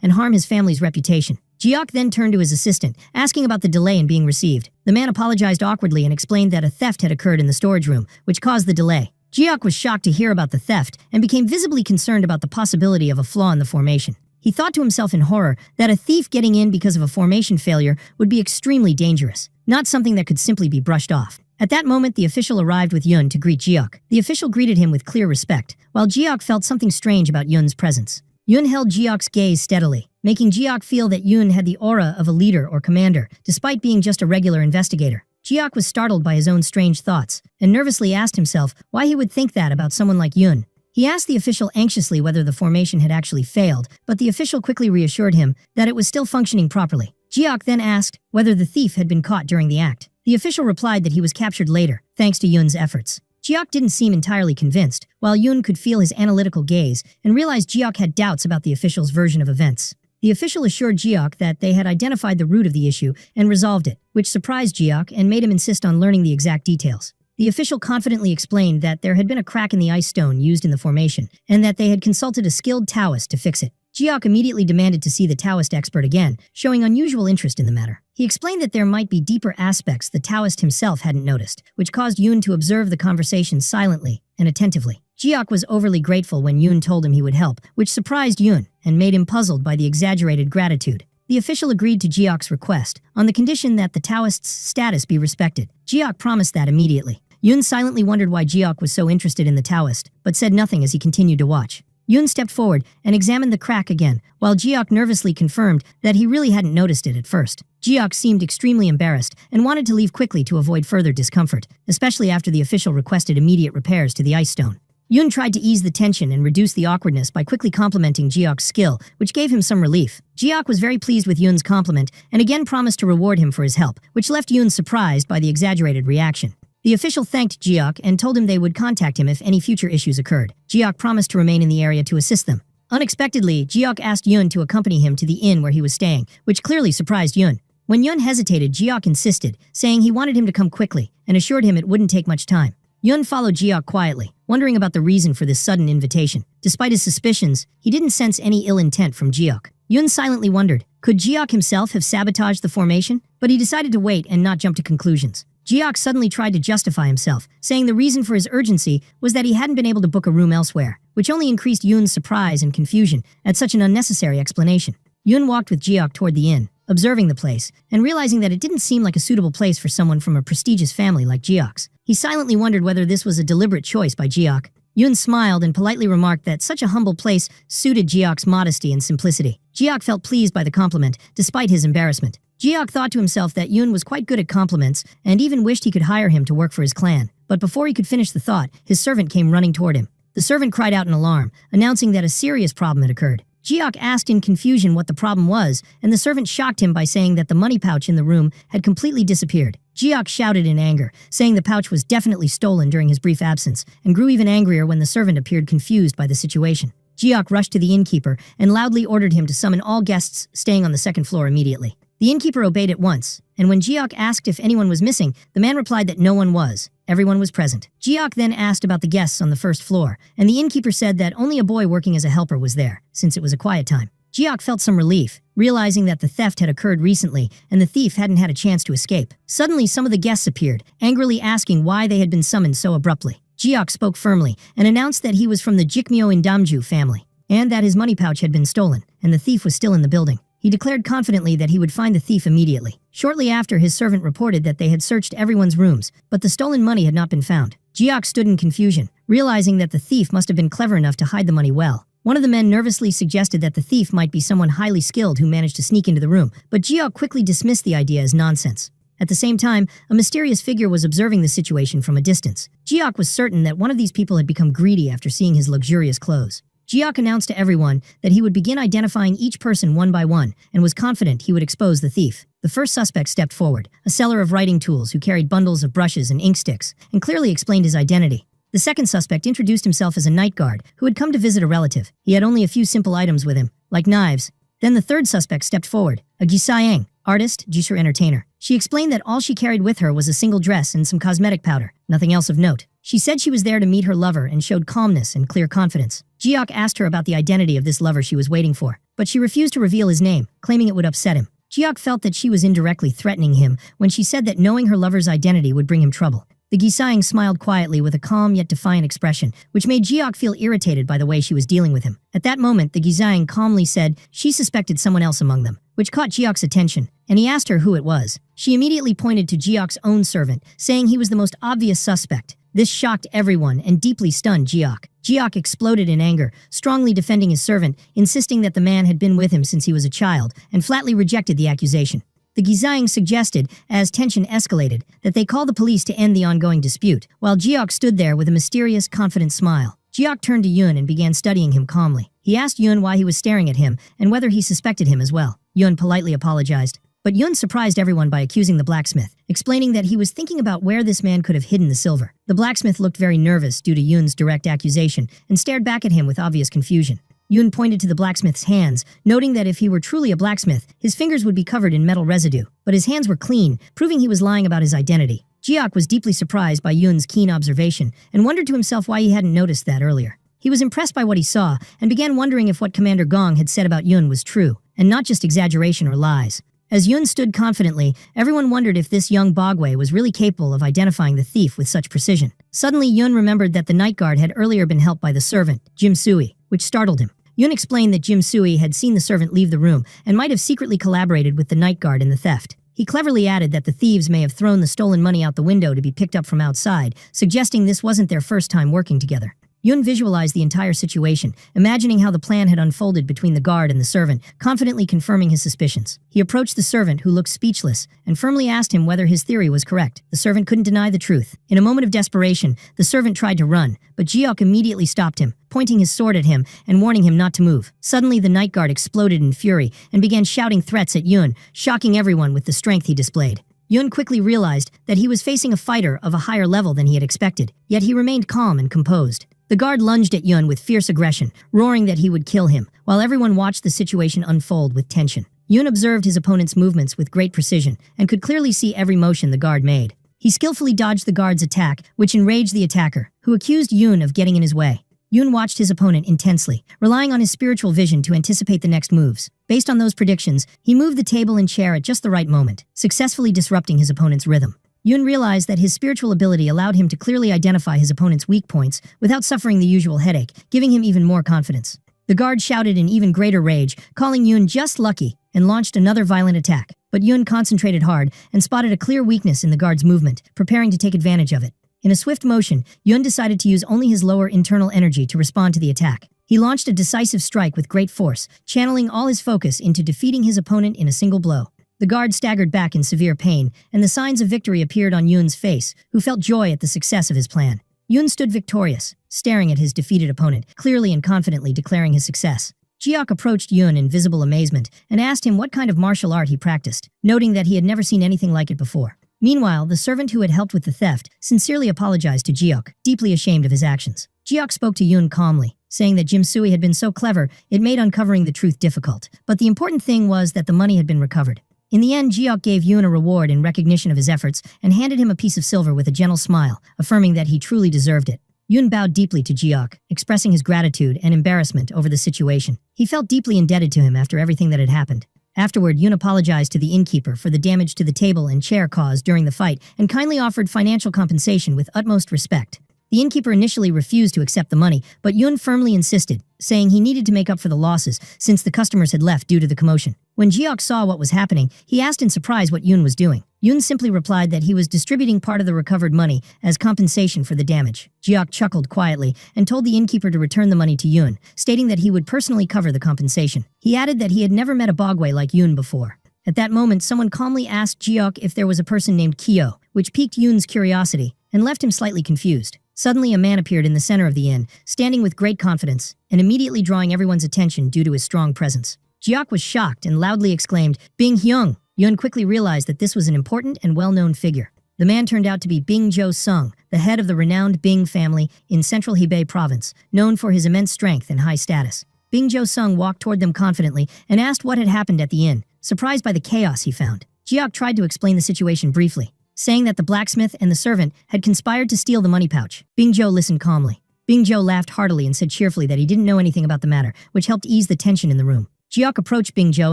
[SPEAKER 1] and harm his family's reputation. Jiok then turned to his assistant, asking about the delay in being received. The man apologized awkwardly and explained that a theft had occurred in the storage room, which caused the delay. Jiok was shocked to hear about the theft and became visibly concerned about the possibility of a flaw in the formation. He thought to himself in horror that a thief getting in because of a formation failure would be extremely dangerous, not something that could simply be brushed off. At that moment, the official arrived with Yun to greet Jiok. The official greeted him with clear respect, while Jiok felt something strange about Yun's presence. Yun held Jiok's gaze steadily, making Jiok feel that Yun had the aura of a leader or commander, despite being just a regular investigator. Jiok was startled by his own strange thoughts, and nervously asked himself why he would think that about someone like Yun. He asked the official anxiously whether the formation had actually failed, but the official quickly reassured him that it was still functioning properly. Jiok then asked whether the thief had been caught during the act. The official replied that he was captured later, thanks to Yun's efforts. Jiok didn't seem entirely convinced, while Yun could feel his analytical gaze and realized Jiok had doubts about the official's version of events. The official assured Jiok that they had identified the root of the issue and resolved it, which surprised Jiok and made him insist on learning the exact details. The official confidently explained that there had been a crack in the ice stone used in the formation, and that they had consulted a skilled Taoist to fix it. Jiok immediately demanded to see the Taoist expert again, showing unusual interest in the matter. He explained that there might be deeper aspects the Taoist himself hadn't noticed, which caused Yun to observe the conversation silently and attentively. Jiok was overly grateful when Yun told him he would help, which surprised Yun and made him puzzled by the exaggerated gratitude. The official agreed to Jiok's request, on the condition that the Taoist's status be respected. Jiok promised that immediately. Yun silently wondered why Jiok was so interested in the Taoist, but said nothing as he continued to watch. Yun stepped forward and examined the crack again, while Jiok nervously confirmed that he really hadn't noticed it at first. Jiok seemed extremely embarrassed and wanted to leave quickly to avoid further discomfort, especially after the official requested immediate repairs to the ice stone. Yun tried to ease the tension and reduce the awkwardness by quickly complimenting Jiok's skill, which gave him some relief. Jiok was very pleased with Yun's compliment and again promised to reward him for his help, which left Yun surprised by the exaggerated reaction. The official thanked Jiok and told him they would contact him if any future issues occurred. Jiok promised to remain in the area to assist them. Unexpectedly, Jiok asked Yun to accompany him to the inn where he was staying, which clearly surprised Yun. When Yun hesitated, Jiok insisted, saying he wanted him to come quickly, and assured him it wouldn't take much time. Yun followed Jiok quietly, wondering about the reason for this sudden invitation. Despite his suspicions, he didn't sense any ill intent from Jiok. Yun silently wondered, could Jiok himself have sabotaged the formation? But he decided to wait and not jump to conclusions. Jiok suddenly tried to justify himself, saying the reason for his urgency was that he hadn't been able to book a room elsewhere, which only increased Yun's surprise and confusion at such an unnecessary explanation. Yun walked with Jiok toward the inn, observing the place, and realizing that it didn't seem like a suitable place for someone from a prestigious family like Jiok's. He silently wondered whether this was a deliberate choice by Jiok. Yun smiled and politely remarked that such a humble place suited Jiok's modesty and simplicity. Jiok felt pleased by the compliment, despite his embarrassment. Jiok thought to himself that Yun was quite good at compliments and even wished he could hire him to work for his clan. But before he could finish the thought, his servant came running toward him. The servant cried out in alarm, announcing that a serious problem had occurred. Jiok asked in confusion what the problem was, and the servant shocked him by saying that the money pouch in the room had completely disappeared. Jiok shouted in anger, saying the pouch was definitely stolen during his brief absence, and grew even angrier when the servant appeared confused by the situation. Jiok rushed to the innkeeper and loudly ordered him to summon all guests staying on the second floor immediately. The innkeeper obeyed at once, and when Jiok asked if anyone was missing, the man replied that no one was. Everyone was present. Jiok then asked about the guests on the first floor, and the innkeeper said that only a boy working as a helper was there, since it was a quiet time. Jiok felt some relief, realizing that the theft had occurred recently and the thief hadn't had a chance to escape. Suddenly, some of the guests appeared, angrily asking why they had been summoned so abruptly. Jiok spoke firmly and announced that he was from the Jikmyo Indamju family, and that his money pouch had been stolen, and the thief was still in the building. He declared confidently that he would find the thief immediately. Shortly after, his servant reported that they had searched everyone's rooms, but the stolen money had not been found. Jiok stood in confusion, realizing that the thief must have been clever enough to hide the money well. One of the men nervously suggested that the thief might be someone highly skilled who managed to sneak into the room, but Jiok quickly dismissed the idea as nonsense. At the same time, a mysterious figure was observing the situation from a distance. Jiok was certain that one of these people had become greedy after seeing his luxurious clothes. Jiok announced to everyone that he would begin identifying each person one by one and was confident he would expose the thief. The first suspect stepped forward, a seller of writing tools who carried bundles of brushes and ink sticks, and clearly explained his identity. The second suspect introduced himself as a night guard who had come to visit a relative. He had only a few simple items with him, like knives. Then the third suspect stepped forward, a Gisayang, artist, Jisher entertainer. She explained that all she carried with her was a single dress and some cosmetic powder, nothing else of note. She said she was there to meet her lover and showed calmness and clear confidence. Jiok asked her about the identity of this lover she was waiting for, but she refused to reveal his name, claiming it would upset him. Jiok felt that she was indirectly threatening him when she said that knowing her lover's identity would bring him trouble. The Gisayang smiled quietly with a calm yet defiant expression, which made Jiok feel irritated by the way she was dealing with him. At that moment, the Gisayang calmly said she suspected someone else among them, which caught Jiok's attention, and he asked her who it was. She immediately pointed to Jiok's own servant, saying he was the most obvious suspect. This shocked everyone and deeply stunned Jiok. Jiok exploded in anger, strongly defending his servant, insisting that the man had been with him since he was a child, and flatly rejected the accusation. The Gisayang suggested, as tension escalated, that they call the police to end the ongoing dispute, while Jiok stood there with a mysterious, confident smile. Jiok turned to Yun and began studying him calmly. He asked Yun why he was staring at him and whether he suspected him as well. Yun politely apologized. But Yun surprised everyone by accusing the blacksmith, explaining that he was thinking about where this man could have hidden the silver. The blacksmith looked very nervous due to Yun's direct accusation and stared back at him with obvious confusion. Yun pointed to the blacksmith's hands, noting that if he were truly a blacksmith, his fingers would be covered in metal residue, but his hands were clean, proving he was lying about his identity. Jiok was deeply surprised by Yun's keen observation and wondered to himself why he hadn't noticed that earlier. He was impressed by what he saw and began wondering if what Commander Gong had said about Yun was true, and not just exaggeration or lies. As Yun stood confidently, everyone wondered if this young Bogwei was really capable of identifying the thief with such precision. Suddenly, Yun remembered that the night guard had earlier been helped by the servant, Jim Sui, which startled him. Yun explained that Jim Sui had seen the servant leave the room and might have secretly collaborated with the night guard in the theft. He cleverly added that the thieves may have thrown the stolen money out the window to be picked up from outside, suggesting this wasn't their first time working together. Yun visualized the entire situation, imagining how the plan had unfolded between the guard and the servant, confidently confirming his suspicions. He approached the servant, who looked speechless, and firmly asked him whether his theory was correct. The servant couldn't deny the truth. In a moment of desperation, the servant tried to run, but Jiok immediately stopped him, pointing his sword at him and warning him not to move. Suddenly, the night guard exploded in fury and began shouting threats at Yun, shocking everyone with the strength he displayed. Yun quickly realized that he was facing a fighter of a higher level than he had expected, yet he remained calm and composed. The guard lunged at Yun with fierce aggression, roaring that he would kill him, while everyone watched the situation unfold with tension. Yun observed his opponent's movements with great precision and could clearly see every motion the guard made. He skillfully dodged the guard's attack, which enraged the attacker, who accused Yun of getting in his way. Yun watched his opponent intensely, relying on his spiritual vision to anticipate the next moves. Based on those predictions, he moved the table and chair at just the right moment, successfully disrupting his opponent's rhythm. Yun realized that his spiritual ability allowed him to clearly identify his opponent's weak points without suffering the usual headache, giving him even more confidence. The guard shouted in even greater rage, calling Yun just lucky, and launched another violent attack. But Yun concentrated hard and spotted a clear weakness in the guard's movement, preparing to take advantage of it. In a swift motion, Yun decided to use only his lower internal energy to respond to the attack. He launched a decisive strike with great force, channeling all his focus into defeating his opponent in a single blow. The guard staggered back in severe pain, and the signs of victory appeared on Yun's face, who felt joy at the success of his plan. Yun stood victorious, staring at his defeated opponent, clearly and confidently declaring his success. Jiok approached Yun in visible amazement and asked him what kind of martial art he practiced, noting that he had never seen anything like it before. Meanwhile, the servant who had helped with the theft sincerely apologized to Jiok, deeply ashamed of his actions. Jiok spoke to Yun calmly, saying that Jim Sui had been so clever it made uncovering the truth difficult, but the important thing was that the money had been recovered. In the end, Jiok gave Yun a reward in recognition of his efforts and handed him a piece of silver with a gentle smile, affirming that he truly deserved it. Yun bowed deeply to Jiok, expressing his gratitude and embarrassment over the situation. He felt deeply indebted to him after everything that had happened. Afterward, Yun apologized to the innkeeper for the damage to the table and chair caused during the fight and kindly offered financial compensation with utmost respect. The innkeeper initially refused to accept the money, but Yun firmly insisted, saying he needed to make up for the losses since the customers had left due to the commotion. When Jiok saw what was happening, he asked in surprise what Yun was doing. Yun simply replied that he was distributing part of the recovered money as compensation for the damage. Jiok chuckled quietly and told the innkeeper to return the money to Yun, stating that he would personally cover the compensation. He added that he had never met a Bogwei like Yun before. At that moment, someone calmly asked Jiok if there was a person named Kyo, which piqued Yun's curiosity and left him slightly confused. Suddenly, a man appeared in the center of the inn, standing with great confidence, and immediately drawing everyone's attention due to his strong presence. Jiok was shocked and loudly exclaimed, "Bing Hyung!" Yun quickly realized that this was an important and well-known figure. The man turned out to be Bing Jo-sung, the head of the renowned Bing family in central Hebei province, known for his immense strength and high status. Bing Jo-sung walked toward them confidently and asked what had happened at the inn, surprised by the chaos he found. Jiok tried to explain the situation briefly, saying that the blacksmith and the servant had conspired to steal the money pouch. Bing Jo listened calmly. Bing Jo laughed heartily and said cheerfully that he didn't know anything about the matter, which helped ease the tension in the room. Jiok approached Bing Jo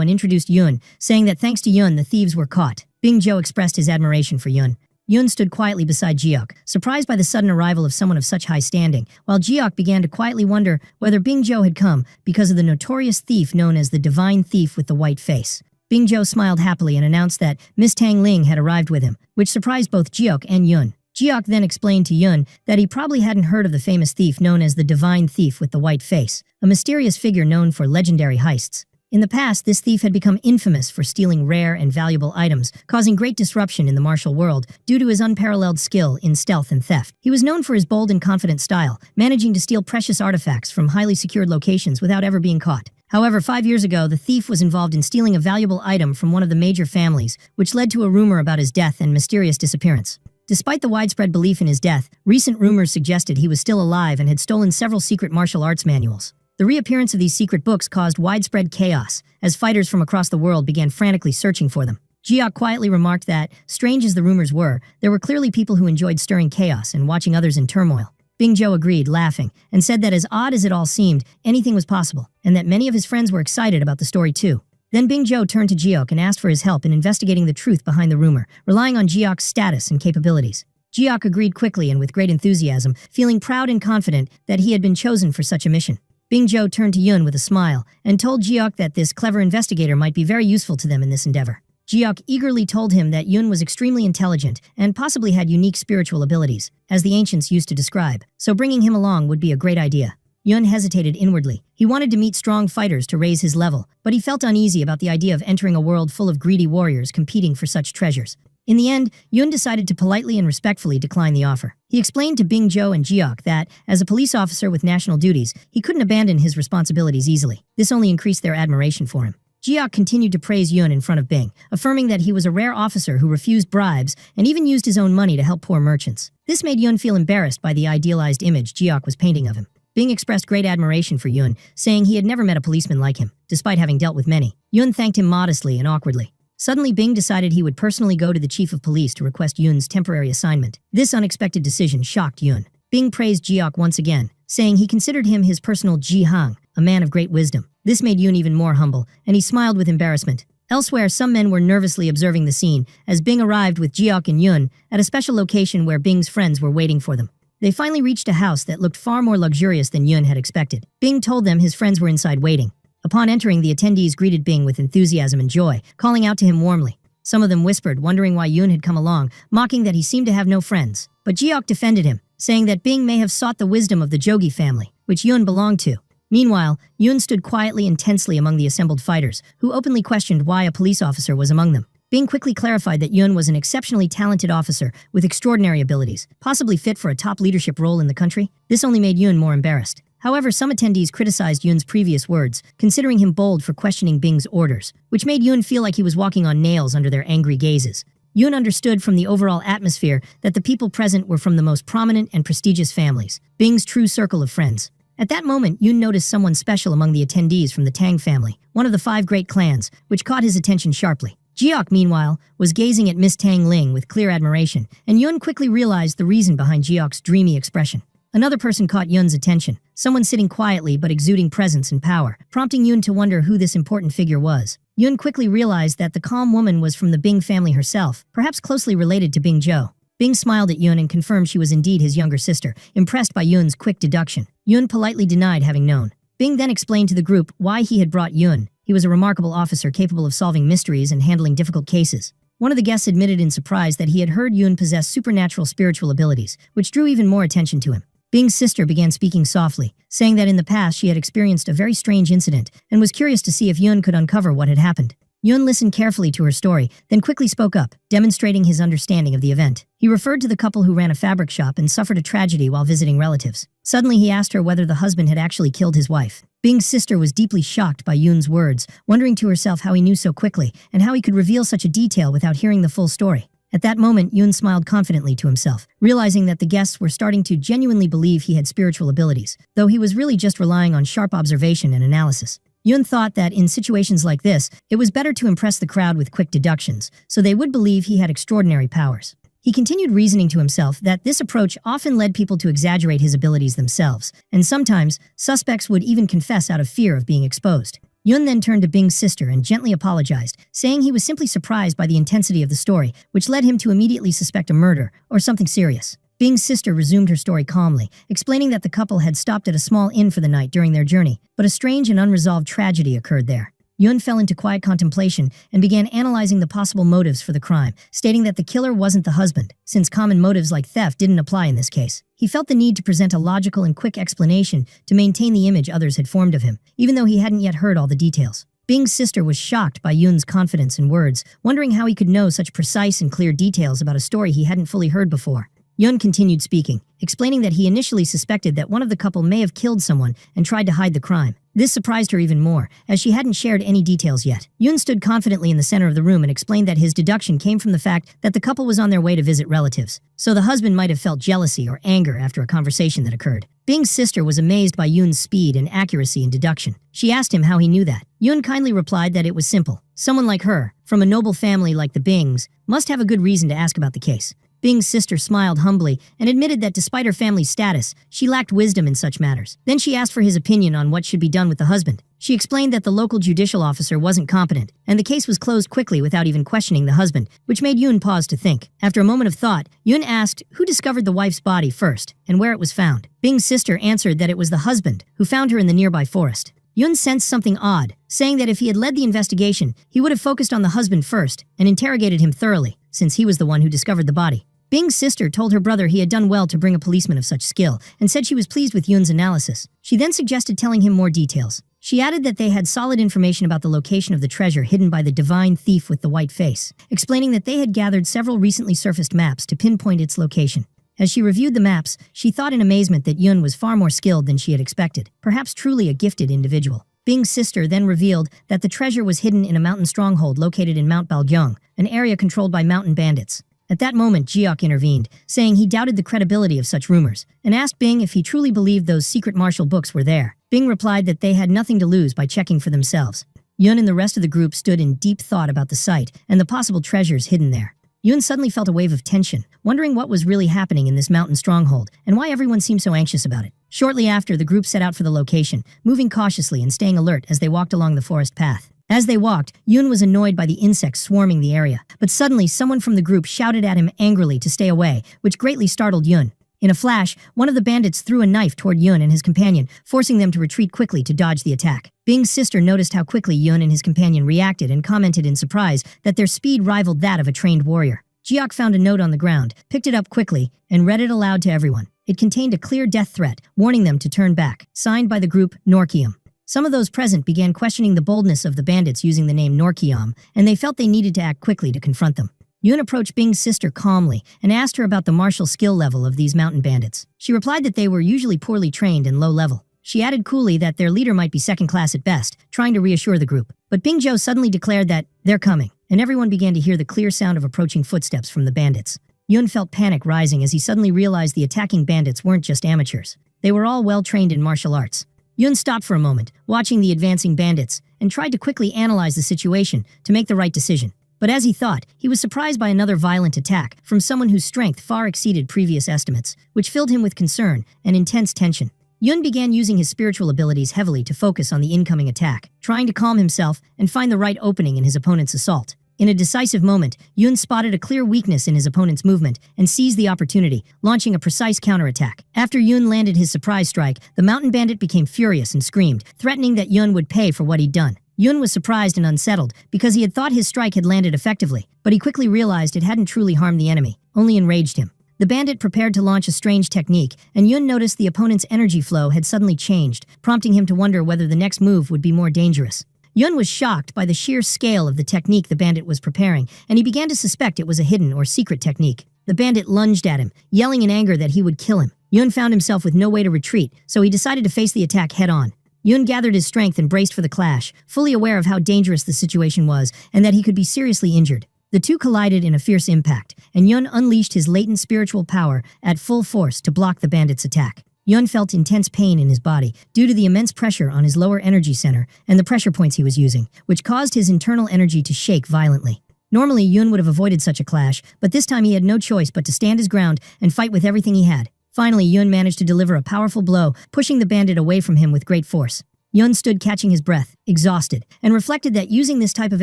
[SPEAKER 1] and introduced Yun, saying that thanks to Yun, the thieves were caught. Bing Jo expressed his admiration for Yun. Yun stood quietly beside Jiok, surprised by the sudden arrival of someone of such high standing, while Jiok began to quietly wonder whether Bing Jo had come because of the notorious thief known as the Divine Thief with the White Face. Bing Jo smiled happily and announced that Miss Tang Ling had arrived with him, which surprised both Jiok and Yun. Jiok then explained to Yun that he probably hadn't heard of the famous thief known as the Divine Thief with the White Face, a mysterious figure known for legendary heists. In the past, this thief had become infamous for stealing rare and valuable items, causing great disruption in the martial world due to his unparalleled skill in stealth and theft. He was known for his bold and confident style, managing to steal precious artifacts from highly secured locations without ever being caught. However, 5 years ago, the thief was involved in stealing a valuable item from one of the major families, which led to a rumor about his death and mysterious disappearance. Despite the widespread belief in his death, recent rumors suggested he was still alive and had stolen several secret martial arts manuals. The reappearance of these secret books caused widespread chaos, as fighters from across the world began frantically searching for them. Jiok quietly remarked that, strange as the rumors were, there were clearly people who enjoyed stirring chaos and watching others in turmoil. Bing Jo agreed, laughing, and said that as odd as it all seemed, anything was possible, and that many of his friends were excited about the story too. Then Bing Jo turned to Jiok and asked for his help in investigating the truth behind the rumor, relying on Jiok's status and capabilities. Jiok agreed quickly and with great enthusiasm, feeling proud and confident that he had been chosen for such a mission. Bing Jo turned to Yun with a smile and told Jiok that this clever investigator might be very useful to them in this endeavor. Jiok eagerly told him that Yun was extremely intelligent and possibly had unique spiritual abilities, as the ancients used to describe, so bringing him along would be a great idea. Yun hesitated inwardly. He wanted to meet strong fighters to raise his level, but he felt uneasy about the idea of entering a world full of greedy warriors competing for such treasures. In the end, Yun decided to politely and respectfully decline the offer. He explained to Bing Jo and Jiok that, as a police officer with national duties, he couldn't abandon his responsibilities easily. This only increased their admiration for him. Jiok continued to praise Yun in front of Bing, affirming that he was a rare officer who refused bribes and even used his own money to help poor merchants. This made Yun feel embarrassed by the idealized image Jiok was painting of him. Bing expressed great admiration for Yun, saying he had never met a policeman like him, despite having dealt with many. Yun thanked him modestly and awkwardly. Suddenly, Bing decided he would personally go to the chief of police to request Yun's temporary assignment. This unexpected decision shocked Yun. Bing praised Jiok once again, saying he considered him his personal Ji-hang, a man of great wisdom. This made Yun even more humble, and he smiled with embarrassment. Elsewhere, some men were nervously observing the scene as Bing arrived with Jiok and Yun at a special location where Bing's friends were waiting for them. They finally reached a house that looked far more luxurious than Yun had expected. Bing told them his friends were inside waiting. Upon entering, the attendees greeted Bing with enthusiasm and joy, calling out to him warmly. Some of them whispered, wondering why Yun had come along, mocking that he seemed to have no friends. But Jiok defended him, saying that Bing may have sought the wisdom of the Jogi family, which Yun belonged to. Meanwhile, Yun stood quietly and tensely among the assembled fighters, who openly questioned why a police officer was among them. Bing quickly clarified that Yun was an exceptionally talented officer with extraordinary abilities, possibly fit for a top leadership role in the country. This only made Yun more embarrassed. However, some attendees criticized Yun's previous words, considering him bold for questioning Bing's orders, which made Yun feel like he was walking on nails under their angry gazes. Yun understood from the overall atmosphere that the people present were from the most prominent and prestigious families, Bing's true circle of friends. At that moment, Yun noticed someone special among the attendees from the Tang family, one of the 5 great clans, which caught his attention sharply. Jiok, meanwhile, was gazing at Miss Tang Ling with clear admiration, and Yun quickly realized the reason behind Jiok's dreamy expression. Another person caught Yun's attention, someone sitting quietly but exuding presence and power, prompting Yun to wonder who this important figure was. Yun quickly realized that the calm woman was from the Bing family herself, perhaps closely related to Bing Jo. Bing smiled at Yun and confirmed she was indeed his younger sister, impressed by Yun's quick deduction. Yun politely denied having known. Bing then explained to the group why he had brought Yun. He was a remarkable officer capable of solving mysteries and handling difficult cases. One of the guests admitted in surprise that he had heard Yun possess supernatural spiritual abilities, which drew even more attention to him. Bing's sister began speaking softly, saying that in the past she had experienced a very strange incident and was curious to see if Yun could uncover what had happened. Yun listened carefully to her story, then quickly spoke up, demonstrating his understanding of the event. He referred to the couple who ran a fabric shop and suffered a tragedy while visiting relatives. Suddenly, he asked her whether the husband had actually killed his wife. Bing's sister was deeply shocked by Yun's words, wondering to herself how he knew so quickly and how he could reveal such a detail without hearing the full story. At that moment, Yun smiled confidently to himself, realizing that the guests were starting to genuinely believe he had spiritual abilities, though he was really just relying on sharp observation and analysis. Yun thought that in situations like this, it was better to impress the crowd with quick deductions, so they would believe he had extraordinary powers. He continued reasoning to himself that this approach often led people to exaggerate his abilities themselves, and sometimes, suspects would even confess out of fear of being exposed. Yun then turned to Bing's sister and gently apologized, saying he was simply surprised by the intensity of the story, which led him to immediately suspect a murder or something serious. Bing's sister resumed her story calmly, explaining that the couple had stopped at a small inn for the night during their journey, but a strange and unresolved tragedy occurred there. Yun fell into quiet contemplation and began analyzing the possible motives for the crime, stating that the killer wasn't the husband, since common motives like theft didn't apply in this case. He felt the need to present a logical and quick explanation to maintain the image others had formed of him, even though he hadn't yet heard all the details. Bing's sister was shocked by Yun's confidence and words, wondering how he could know such precise and clear details about a story he hadn't fully heard before. Yun continued speaking, explaining that he initially suspected that one of the couple may have killed someone and tried to hide the crime. This surprised her even more, as she hadn't shared any details yet. Yun stood confidently in the center of the room and explained that his deduction came from the fact that the couple was on their way to visit relatives, so the husband might have felt jealousy or anger after a conversation that occurred. Bing's sister was amazed by Yun's speed and accuracy in deduction. She asked him how he knew that. Yun kindly replied that it was simple. Someone like her, from a noble family like the Bings, must have a good reason to ask about the case. Bing's sister smiled humbly and admitted that despite her family's status, she lacked wisdom in such matters. Then she asked for his opinion on what should be done with the husband. She explained that the local judicial officer wasn't competent, and the case was closed quickly without even questioning the husband, which made Yun pause to think. After a moment of thought, Yun asked who discovered the wife's body first and where it was found. Bing's sister answered that it was the husband, who found her in the nearby forest. Yun sensed something odd, saying that if he had led the investigation, he would have focused on the husband first and interrogated him thoroughly, since he was the one who discovered the body. Bing's sister told her brother he had done well to bring a policeman of such skill, and said she was pleased with Yun's analysis. She then suggested telling him more details. She added that they had solid information about the location of the treasure hidden by the divine thief with the white face, explaining that they had gathered several recently surfaced maps to pinpoint its location. As she reviewed the maps, she thought in amazement that Yun was far more skilled than she had expected, perhaps truly a gifted individual. Bing's sister then revealed that the treasure was hidden in a mountain stronghold located in Mount Balgyong, an area controlled by mountain bandits. At that moment, Jiok intervened, saying he doubted the credibility of such rumors, and asked Bing if he truly believed those secret martial books were there. Bing replied that they had nothing to lose by checking for themselves. Yun and the rest of the group stood in deep thought about the site and the possible treasures hidden there. Yun suddenly felt a wave of tension, wondering what was really happening in this mountain stronghold and why everyone seemed so anxious about it. Shortly after, the group set out for the location, moving cautiously and staying alert as they walked along the forest path. As they walked, Yun was annoyed by the insects swarming the area, but suddenly someone from the group shouted at him angrily to stay away, which greatly startled Yun. In a flash, one of the bandits threw a knife toward Yun and his companion, forcing them to retreat quickly to dodge the attack. Bing's sister noticed how quickly Yun and his companion reacted and commented in surprise that their speed rivaled that of a trained warrior. Jiok found a note on the ground, picked it up quickly, and read it aloud to everyone. It contained a clear death threat, warning them to turn back, signed by the group Norkium. Some of those present began questioning the boldness of the bandits using the name Norkiam, and they felt they needed to act quickly to confront them. Yun approached Bing's sister calmly and asked her about the martial skill level of these mountain bandits. She replied that they were usually poorly trained and low level. She added coolly that their leader might be second class at best, trying to reassure the group. But Bing Zhou suddenly declared that they're coming, and everyone began to hear the clear sound of approaching footsteps from the bandits. Yun felt panic rising as he suddenly realized the attacking bandits weren't just amateurs. They were all well trained in martial arts. Yun stopped for a moment, watching the advancing bandits, and tried to quickly analyze the situation to make the right decision. But as he thought, he was surprised by another violent attack from someone whose strength far exceeded previous estimates, which filled him with concern and intense tension. Yun began using his spiritual abilities heavily to focus on the incoming attack, trying to calm himself and find the right opening in his opponent's assault. In a decisive moment, Yun spotted a clear weakness in his opponent's movement and seized the opportunity, launching a precise counterattack. After Yun landed his surprise strike, the mountain bandit became furious and screamed, threatening that Yun would pay for what he'd done. Yun was surprised and unsettled because he had thought his strike had landed effectively, but he quickly realized it hadn't truly harmed the enemy, only enraged him. The bandit prepared to launch a strange technique, and Yun noticed the opponent's energy flow had suddenly changed, prompting him to wonder whether the next move would be more dangerous. Yun was shocked by the sheer scale of the technique the bandit was preparing, and he began to suspect it was a hidden or secret technique. The bandit lunged at him, yelling in anger that he would kill him. Yun found himself with no way to retreat, so he decided to face the attack head-on. Yun gathered his strength and braced for the clash, fully aware of how dangerous the situation was and that he could be seriously injured. The two collided in a fierce impact, and Yun unleashed his latent spiritual power at full force to block the bandit's attack. Yun felt intense pain in his body due to the immense pressure on his lower energy center and the pressure points he was using, which caused his internal energy to shake violently. Normally, Yun would have avoided such a clash, but this time he had no choice but to stand his ground and fight with everything he had. Finally, Yun managed to deliver a powerful blow, pushing the bandit away from him with great force. Yun stood catching his breath, exhausted, and reflected that using this type of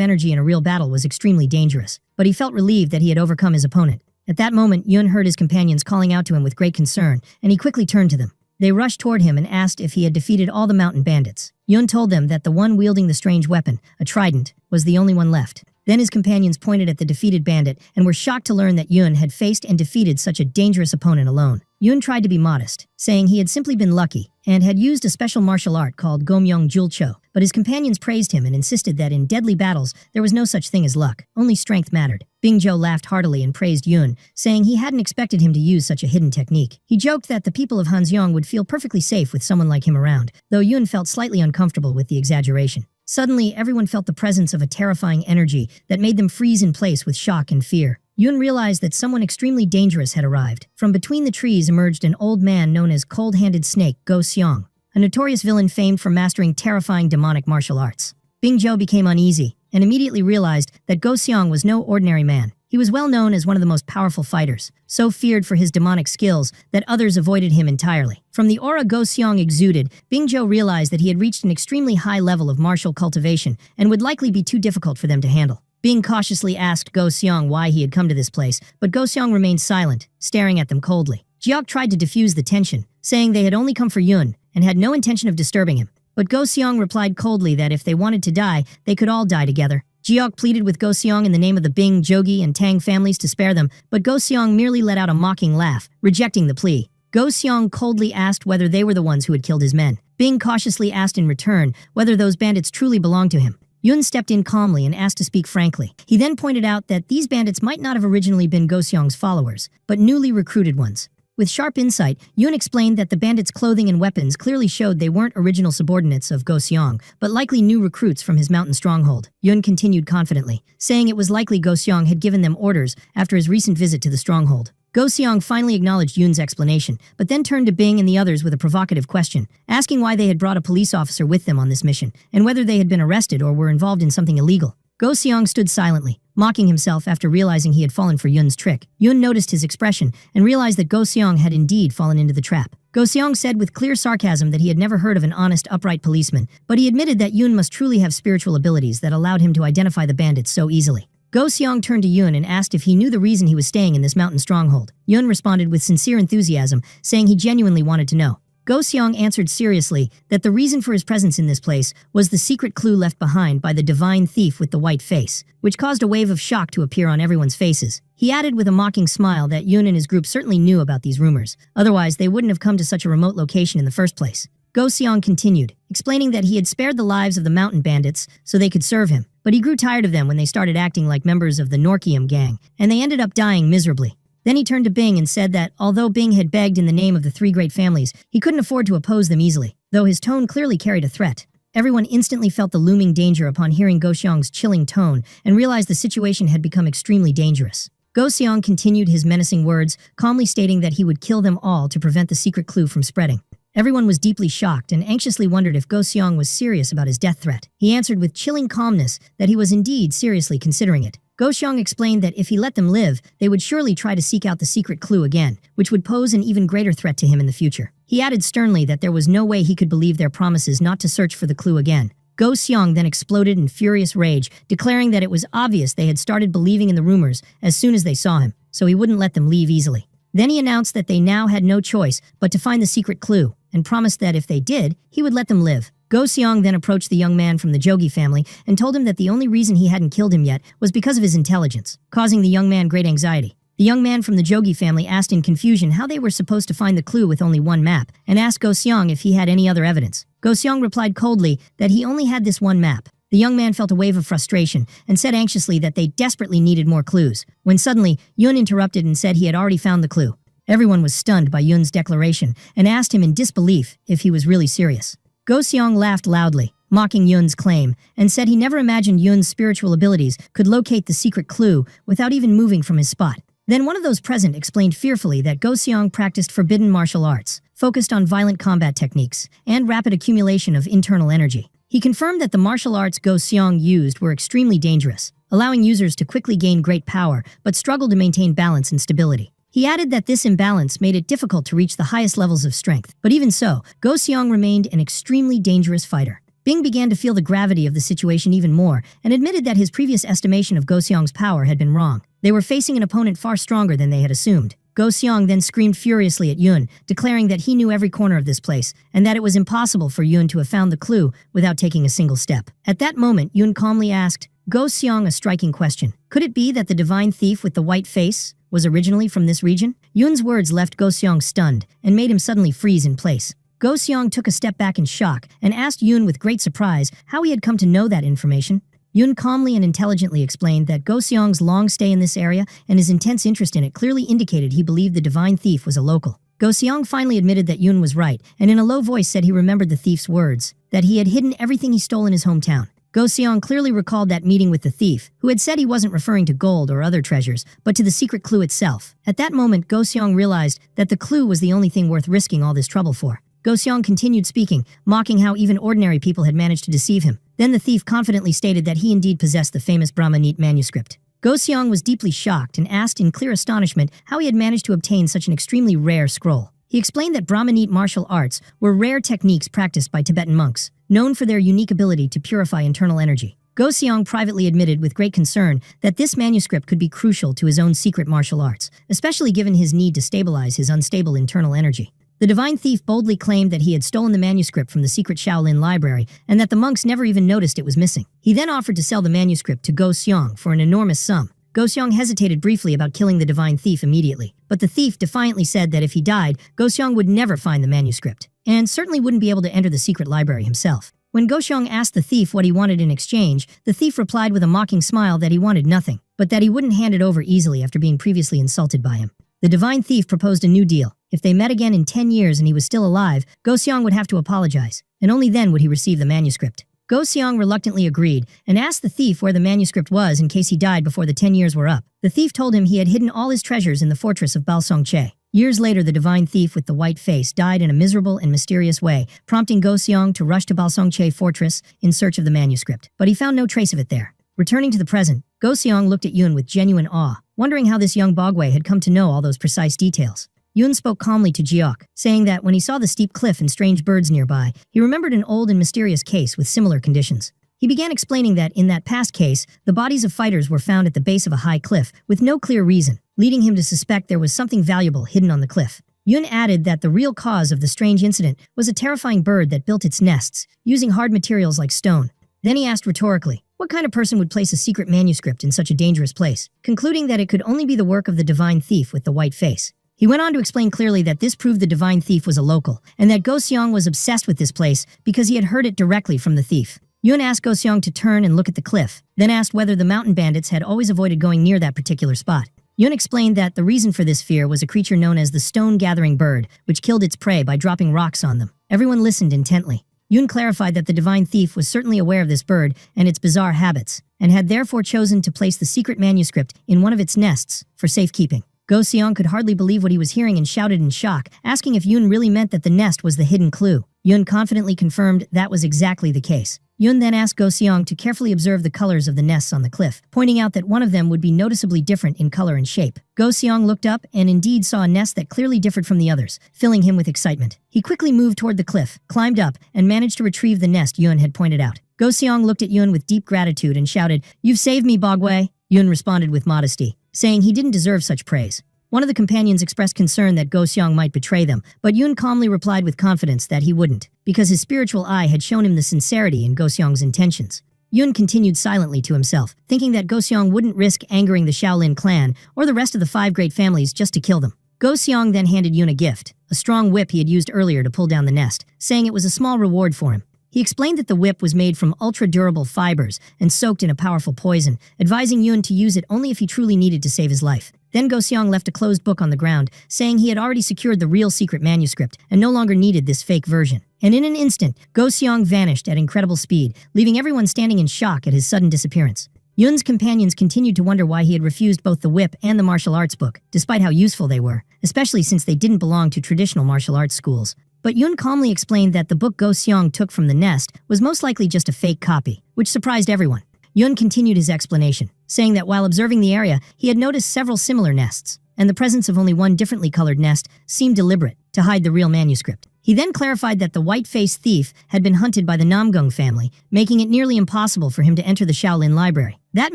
[SPEAKER 1] energy in a real battle was extremely dangerous, but he felt relieved that he had overcome his opponent. At that moment, Yun heard his companions calling out to him with great concern, and he quickly turned to them. They rushed toward him and asked if he had defeated all the mountain bandits. Yun told them that the one wielding the strange weapon, a trident, was the only one left. Then his companions pointed at the defeated bandit and were shocked to learn that Yun had faced and defeated such a dangerous opponent alone. Yun tried to be modest, saying he had simply been lucky and had used a special martial art called Gomyeong Julcho, but his companions praised him and insisted that in deadly battles there was no such thing as luck, only strength mattered. Bingjo laughed heartily and praised Yun, saying he hadn't expected him to use such a hidden technique. He joked that the people of Hanseong would feel perfectly safe with someone like him around, though Yun felt slightly uncomfortable with the exaggeration. Suddenly, everyone felt the presence of a terrifying energy that made them freeze in place with shock and fear. Yun realized that someone extremely dangerous had arrived. From between the trees emerged an old man known as Cold-Handed Snake Go Seong, a notorious villain famed for mastering terrifying demonic martial arts. Bingjo became uneasy and immediately realized that Go Seong was no ordinary man. He was well known as one of the most powerful fighters, so feared for his demonic skills that others avoided him entirely. From the aura Go Seong exuded, Bingjo realized that he had reached an extremely high level of martial cultivation and would likely be too difficult for them to handle. Bing cautiously asked Go Seong why he had come to this place, but Go Seong remained silent, staring at them coldly. Jiok tried to diffuse the tension, saying they had only come for Yun and had no intention of disturbing him. But Go Seong replied coldly that if they wanted to die, they could all die together. Jiok pleaded with Go Seong in the name of the Bing, Jogi, and Tang families to spare them, but Go Seong merely let out a mocking laugh, rejecting the plea. Go Seong coldly asked whether they were the ones who had killed his men. Bing cautiously asked in return whether those bandits truly belonged to him. Yun stepped in calmly and asked to speak frankly. He then pointed out that these bandits might not have originally been Go Seong's followers, but newly recruited ones. With sharp insight, Yun explained that the bandits' clothing and weapons clearly showed they weren't original subordinates of Go Seong, but likely new recruits from his mountain stronghold. Yun continued confidently, saying it was likely Go Seong had given them orders after his recent visit to the stronghold. Go Seong finally acknowledged Yun's explanation, but then turned to Bing and the others with a provocative question, asking why they had brought a police officer with them on this mission, and whether they had been arrested or were involved in something illegal. Go Seong stood silently, mocking himself after realizing he had fallen for Yun's trick. Yun noticed his expression and realized that Go Seong had indeed fallen into the trap. Go Seong said with clear sarcasm that he had never heard of an honest, upright policeman, but he admitted that Yun must truly have spiritual abilities that allowed him to identify the bandits so easily. Go Seong turned to Yun and asked if he knew the reason he was staying in this mountain stronghold. Yun responded with sincere enthusiasm, saying he genuinely wanted to know. Go Seong answered seriously that the reason for his presence in this place was the secret clue left behind by the divine thief with the white face, which caused a wave of shock to appear on everyone's faces. He added with a mocking smile that Yun and his group certainly knew about these rumors, otherwise they wouldn't have come to such a remote location in the first place. Go Seong continued, explaining that he had spared the lives of the mountain bandits so they could serve him, but he grew tired of them when they started acting like members of the Norkium gang, and they ended up dying miserably. Then he turned to Bing and said that, although Bing had begged in the name of the three great families, he couldn't afford to oppose them easily, though his tone clearly carried a threat. Everyone instantly felt the looming danger upon hearing Go Seong's chilling tone and realized the situation had become extremely dangerous. Go Seong continued his menacing words, calmly stating that he would kill them all to prevent the secret clue from spreading. Everyone was deeply shocked and anxiously wondered if Go Seong was serious about his death threat. He answered with chilling calmness that he was indeed seriously considering it. Go Seong explained that if he let them live, they would surely try to seek out the secret clue again, which would pose an even greater threat to him in the future. He added sternly that there was no way he could believe their promises not to search for the clue again. Go Seong then exploded in furious rage, declaring that it was obvious they had started believing in the rumors as soon as they saw him, so he wouldn't let them leave easily. Then he announced that they now had no choice but to find the secret clue, and promised that if they did, he would let them live. Go Seong then approached the young man from the Jogi family and told him that the only reason he hadn't killed him yet was because of his intelligence, causing the young man great anxiety. The young man from the Jogi family asked in confusion how they were supposed to find the clue with only one map, and asked Go Seong if he had any other evidence. Go Seong replied coldly that he only had this one map. The young man felt a wave of frustration and said anxiously that they desperately needed more clues, when suddenly Yun interrupted and said he had already found the clue. Everyone was stunned by Yun's declaration and asked him in disbelief if he was really serious. Go Seong laughed loudly, mocking Yun's claim, and said he never imagined Yun's spiritual abilities could locate the secret clue without even moving from his spot. Then one of those present explained fearfully that Go Seong practiced forbidden martial arts, focused on violent combat techniques, and rapid accumulation of internal energy. He confirmed that the martial arts Go Seong used were extremely dangerous, allowing users to quickly gain great power but struggle to maintain balance and stability. He added that this imbalance made it difficult to reach the highest levels of strength, but even so, Go Seong remained an extremely dangerous fighter. Bing began to feel the gravity of the situation even more and admitted that his previous estimation of Go Seong's power had been wrong. They were facing an opponent far stronger than they had assumed. Go Seong then screamed furiously at Yun, declaring that he knew every corner of this place and that it was impossible for Yun to have found the clue without taking a single step. At that moment, Yun calmly asked Go Seong a striking question. Could it be that the divine thief with the white face was originally from this region? Yun's words left Go Seong stunned and made him suddenly freeze in place. Go Seong took a step back in shock and asked Yun with great surprise how he had come to know that information. Yun calmly and intelligently explained that Go Seong's long stay in this area and his intense interest in it clearly indicated he believed the divine thief was a local. Go Seong finally admitted that Yun was right and in a low voice said he remembered the thief's words, that he had hidden everything he stole in his hometown. Go Seong clearly recalled that meeting with the thief, who had said he wasn't referring to gold or other treasures, but to the secret clue itself. At that moment, Go Seong realized that the clue was the only thing worth risking all this trouble for. Go Seong continued speaking, mocking how even ordinary people had managed to deceive him. Then the thief confidently stated that he indeed possessed the famous Brahmanite manuscript. Go Seong was deeply shocked and asked in clear astonishment how he had managed to obtain such an extremely rare scroll. He explained that Brahmanite martial arts were rare techniques practiced by Tibetan monks, known for their unique ability to purify internal energy. Go Seong privately admitted with great concern that this manuscript could be crucial to his own secret martial arts, especially given his need to stabilize his unstable internal energy. The divine thief boldly claimed that he had stolen the manuscript from the secret Shaolin library and that the monks never even noticed it was missing. He then offered to sell the manuscript to Go Seong for an enormous sum. Go Seong hesitated briefly about killing the divine thief immediately, but the thief defiantly said that if he died, Go Seong would never find the manuscript, and certainly wouldn't be able to enter the secret library himself. When Go Seong asked the thief what he wanted in exchange, the thief replied with a mocking smile that he wanted nothing, but that he wouldn't hand it over easily after being previously insulted by him. The divine thief proposed a new deal. If they met again in 10 years and he was still alive, Go Seong would have to apologize, and only then would he receive the manuscript. Go Seong reluctantly agreed and asked the thief where the manuscript was in case he died before the 10 years were up. The thief told him he had hidden all his treasures in the fortress of Balsongche. Years later, the divine thief with the white face died in a miserable and mysterious way, prompting Go Seong to rush to Balsongche fortress in search of the manuscript. But he found no trace of it there. Returning to the present, Go Seong looked at Yun with genuine awe, wondering how this young Bogwei had come to know all those precise details. Yun spoke calmly to Jiok, saying that when he saw the steep cliff and strange birds nearby, he remembered an old and mysterious case with similar conditions. He began explaining that in that past case, the bodies of fighters were found at the base of a high cliff with no clear reason, leading him to suspect there was something valuable hidden on the cliff. Yun added that the real cause of the strange incident was a terrifying bird that built its nests, using hard materials like stone. Then he asked rhetorically, what kind of person would place a secret manuscript in such a dangerous place, concluding that it could only be the work of the divine thief with the white face. He went on to explain clearly that this proved the divine thief was a local, and that Go Seong was obsessed with this place because he had heard it directly from the thief. Yun asked Go Seong to turn and look at the cliff, then asked whether the mountain bandits had always avoided going near that particular spot. Yun explained that the reason for this fear was a creature known as the stone-gathering bird, which killed its prey by dropping rocks on them. Everyone listened intently. Yun clarified that the divine thief was certainly aware of this bird and its bizarre habits, and had therefore chosen to place the secret manuscript in one of its nests for safekeeping. Go Seong could hardly believe what he was hearing and shouted in shock, asking if Yun really meant that the nest was the hidden clue. Yun confidently confirmed that was exactly the case. Yun then asked Go Seong to carefully observe the colors of the nests on the cliff, pointing out that one of them would be noticeably different in color and shape. Go Seong looked up and indeed saw a nest that clearly differed from the others, filling him with excitement. He quickly moved toward the cliff, climbed up, and managed to retrieve the nest Yun had pointed out. Go Seong looked at Yun with deep gratitude and shouted, "You've saved me, Bogwei." Yun responded with modesty, saying he didn't deserve such praise. One of the companions expressed concern that Go Seong might betray them, but Yun calmly replied with confidence that he wouldn't, because his spiritual eye had shown him the sincerity in Go Seong's intentions. Yun continued silently to himself, thinking that Go Seong wouldn't risk angering the Shaolin clan or the rest of the 5 great families just to kill them. Go Seong then handed Yun a gift, a strong whip he had used earlier to pull down the nest, saying it was a small reward for him. He explained that the whip was made from ultra-durable fibers and soaked in a powerful poison, advising Yun to use it only if he truly needed to save his life. Then Go Seong left a closed book on the ground, saying he had already secured the real secret manuscript and no longer needed this fake version. And in an instant, Go Seong vanished at incredible speed, leaving everyone standing in shock at his sudden disappearance. Yun's companions continued to wonder why he had refused both the whip and the martial arts book, despite how useful they were, especially since they didn't belong to traditional martial arts schools. But Yun calmly explained that the book Go Seong took from the nest was most likely just a fake copy, which surprised everyone. Yun continued his explanation, saying that while observing the area, he had noticed several similar nests, and the presence of only one differently colored nest seemed deliberate to hide the real manuscript. He then clarified that the white-faced thief had been hunted by the Namgung family, making it nearly impossible for him to enter the Shaolin library. That